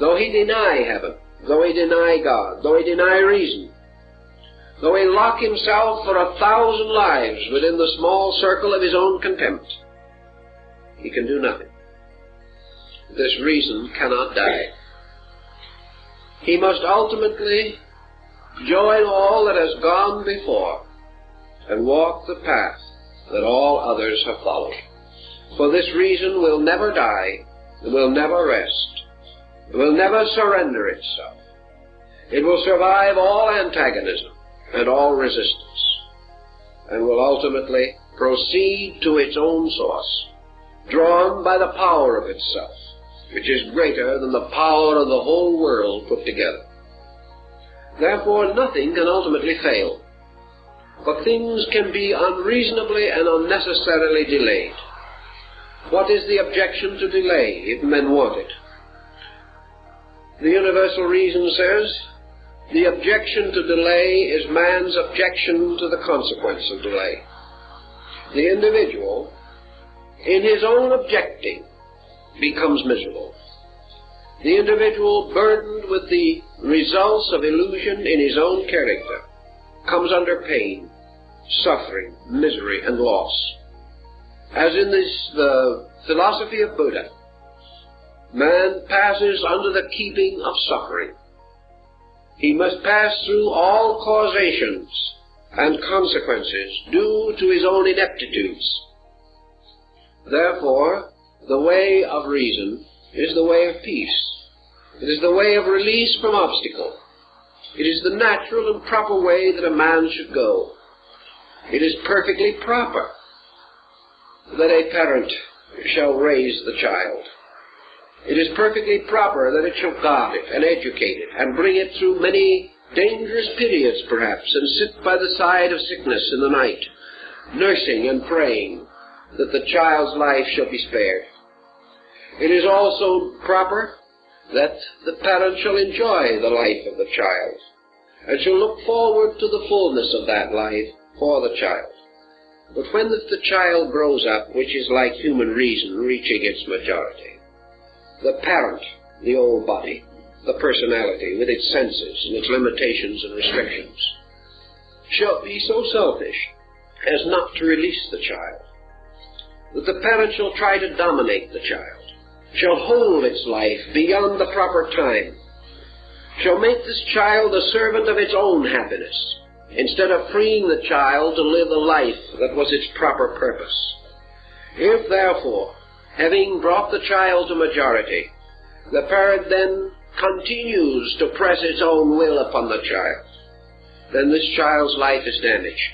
Speaker 1: though he deny heaven, though he deny God, though he deny reason, though he lock himself for 1,000 lives within the small circle of his own contempt, he can do nothing. This reason cannot die. He must ultimately join all that has gone before and walk the path that all others have followed. For this reason will never die, it will never rest, it will never surrender itself. It will survive all antagonism and all resistance, and will ultimately proceed to its own source, drawn by the power of itself, which is greater than the power of the whole world put together. Therefore nothing can ultimately fail, but things can be unreasonably and unnecessarily delayed. What is the objection to delay if men want it? The universal reason says, the objection to delay is man's objection to the consequence of delay. The individual, in his own objecting, becomes miserable. The individual, burdened with the results of illusion in his own character, comes under pain, suffering, misery, and loss. As in the philosophy of Buddha, man passes under the keeping of suffering. He must pass through all causations and consequences due to his own ineptitudes. Therefore, the way of reason is the way of peace. It is the way of release from obstacle. It is the natural and proper way that a man should go. It is perfectly proper that a parent shall raise the child. It is perfectly proper that it shall guard it and educate it and bring it through many dangerous periods perhaps, and sit by the side of sickness in the night, nursing and praying that the child's life shall be spared. It is also proper that the parent shall enjoy the life of the child and shall look forward to the fullness of that life for the child. But when the child grows up, which is like human reason reaching its majority, the parent, the old body, the personality with its senses and its limitations and restrictions, shall be so selfish as not to release the child, that the parent shall try to dominate the child, shall hold its life beyond the proper time, shall make this child a servant of its own happiness, instead of freeing the child to live a life that was its proper purpose. If, therefore, having brought the child to majority, the parent then continues to press its own will upon the child, then this child's life is damaged.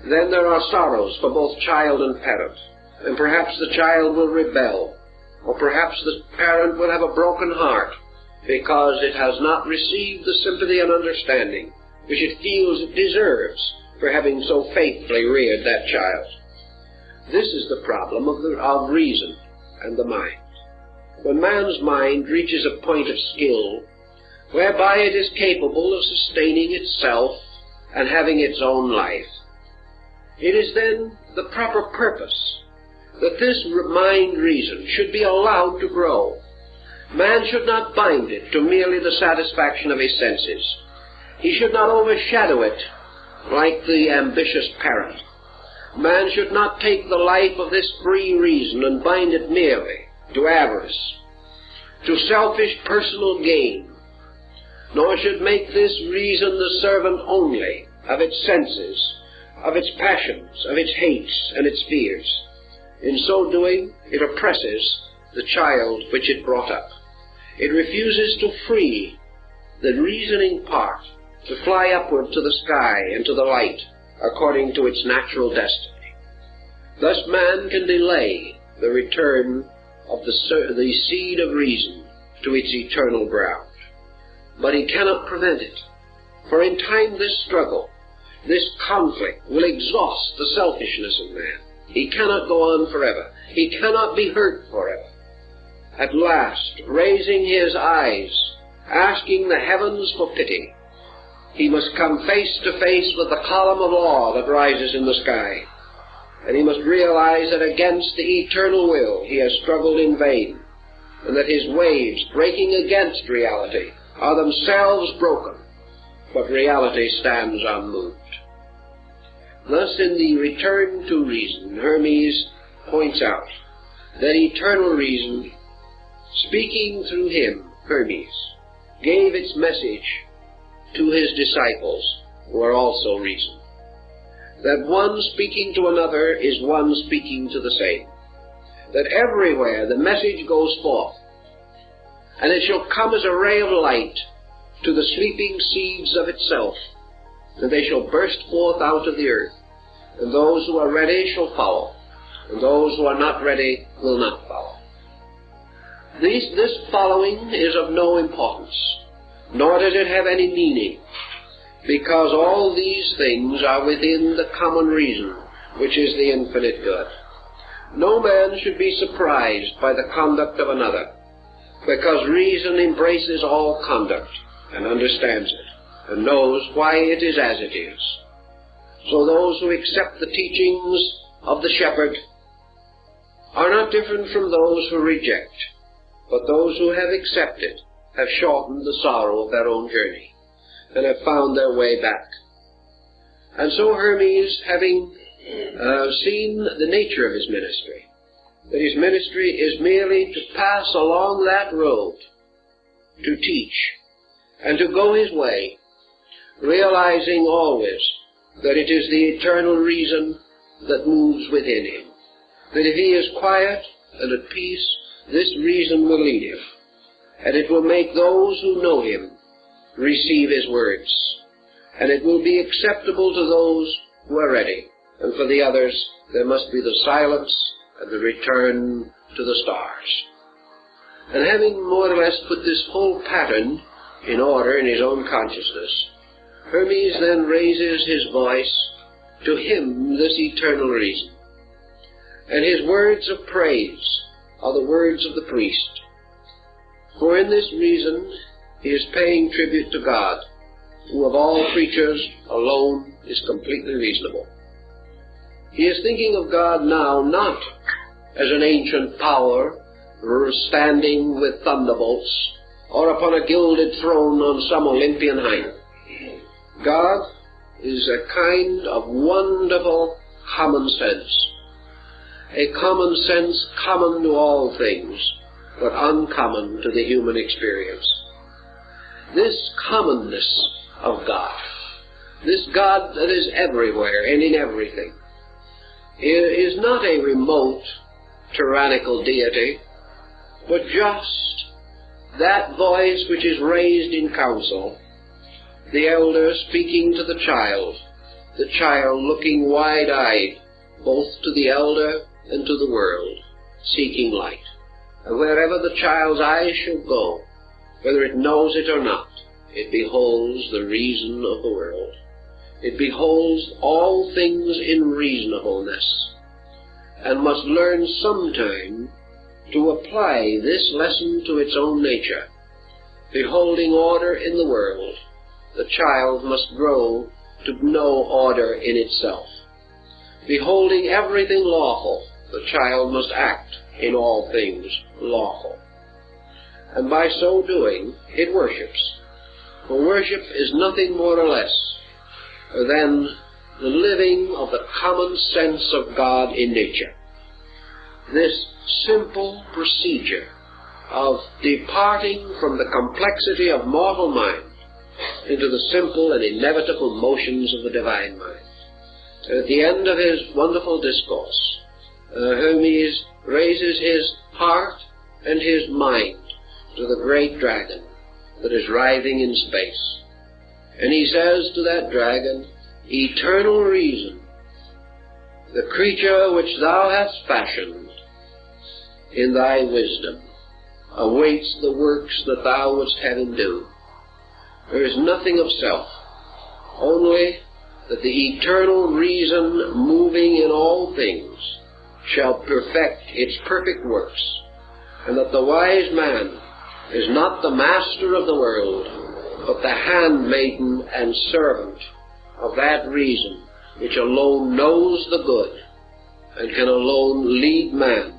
Speaker 1: Then there are sorrows for both child and parent, and perhaps the child will rebel, or perhaps the parent will have a broken heart because it has not received the sympathy and understanding which it feels it deserves for having so faithfully reared that child. This is the problem of reason and the mind. When man's mind reaches a point of skill whereby it is capable of sustaining itself and having its own life, it is then the proper purpose that this mind reason should be allowed to grow. Man should not bind it to merely the satisfaction of his senses. He should not overshadow it like the ambitious parent, Man should not take the life of this free reason and bind it merely to avarice, to selfish personal gain, nor should make this reason the servant only of its senses, of its passions, of its hates and its fears. In so doing, it oppresses the child which it brought up. It refuses to free the reasoning part to fly upward to the sky and to the light according to its natural destiny. Thus man can delay the return of the seed of reason to its eternal ground. But he cannot prevent it, for in time this struggle, this conflict will exhaust the selfishness of man. He cannot go on forever. He cannot be hurt forever. At last, raising his eyes, asking the heavens for pity, he must come face to face with the column of law that rises in the sky, and he must realize that against the eternal will he has struggled in vain, and that his waves breaking against reality are themselves broken, but reality stands unmoved. Thus in the Return to Reason, Hermes points out that eternal reason, speaking through him, Hermes, gave its message to his disciples, who are also reason. That one speaking to another is one speaking to the same. That everywhere the message goes forth, and it shall come as a ray of light to the sleeping seeds of itself, and they shall burst forth out of the earth, and those who are ready shall follow, and those who are not ready will not follow. This following is of no importance, nor does it have any meaning, because all these things are within the common reason, which is the infinite good. No man should be surprised by the conduct of another, because reason embraces all conduct, and understands it, and knows why it is as it is. So those who accept the teachings of the shepherd are not different from those who reject, but those who have accepted have shortened the sorrow of their own journey, and have found their way back. And so Hermes, having seen the nature of his ministry, that his ministry is merely to pass along that road, to teach, and to go his way, realizing always that it is the eternal reason that moves within him, that if he is quiet and at peace, this reason will lead him, and it will make those who know him receive his words, and it will be acceptable to those who are ready, and for the others there must be the silence and the return to the stars. And having more or less put this whole pattern in order in his own consciousness, Hermes then raises his voice to hymn this eternal reason, and his words of praise are the words of the priest. For in this reason he is paying tribute to God, who of all creatures alone is completely reasonable. He is thinking of God now not as an ancient power standing with thunderbolts, or upon a gilded throne on some Olympian height. God is a kind of wonderful common sense, a common sense common to all things, but uncommon to the human experience. This commonness of God, this God that is everywhere and in everything, is not a remote, tyrannical deity, but just that voice which is raised in council, the elder speaking to the child looking wide-eyed both to the elder and to the world, seeking light. And wherever the child's eyes shall go, whether it knows it or not, it beholds the reason of the world. It beholds all things in reasonableness, and must learn sometime to apply this lesson to its own nature. Beholding order in the world, the child must grow to know order in itself. Beholding everything lawful, the child must act in all things lawful. And by so doing, it worships. For worship is nothing more or less than the living of the common sense of God in nature. This simple procedure of departing from the complexity of mortal mind into the simple and inevitable motions of the divine mind. At the end of his wonderful discourse, Hermes raises his heart and his mind to the great dragon that is writhing in space. And he says to that dragon, "Eternal reason, the creature which thou hast fashioned in thy wisdom awaits the works that thou wouldst have him do. There is nothing of self, only that the eternal reason moving in all things shall perfect its perfect works, and that the wise man is not the master of the world, but the handmaiden and servant of that reason which alone knows the good and can alone lead man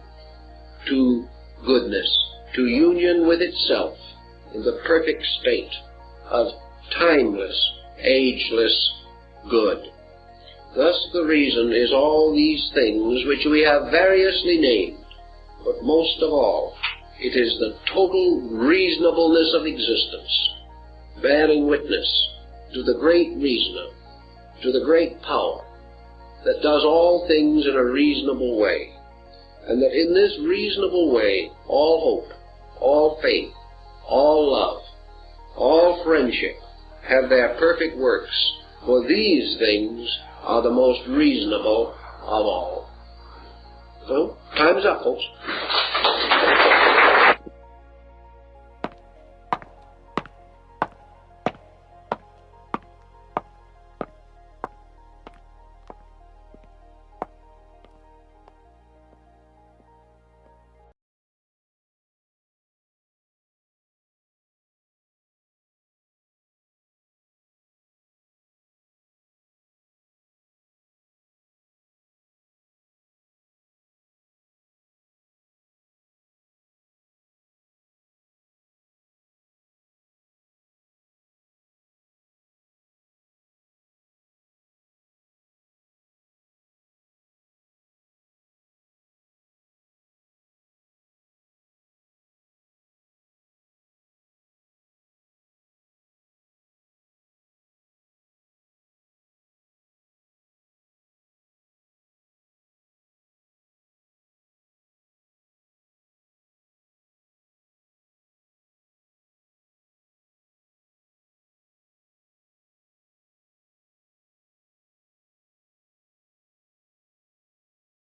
Speaker 1: to goodness, to union with itself in the perfect state of timeless, ageless good." Thus the reason is all these things which we have variously named, but most of all, it is the total reasonableness of existence, bearing witness to the great reasoner, to the great power that does all things in a reasonable way, and that in this reasonable way all hope, all faith, all love, all friendship have their perfect works, for these things are the most reasonable of all. So, time's up, folks.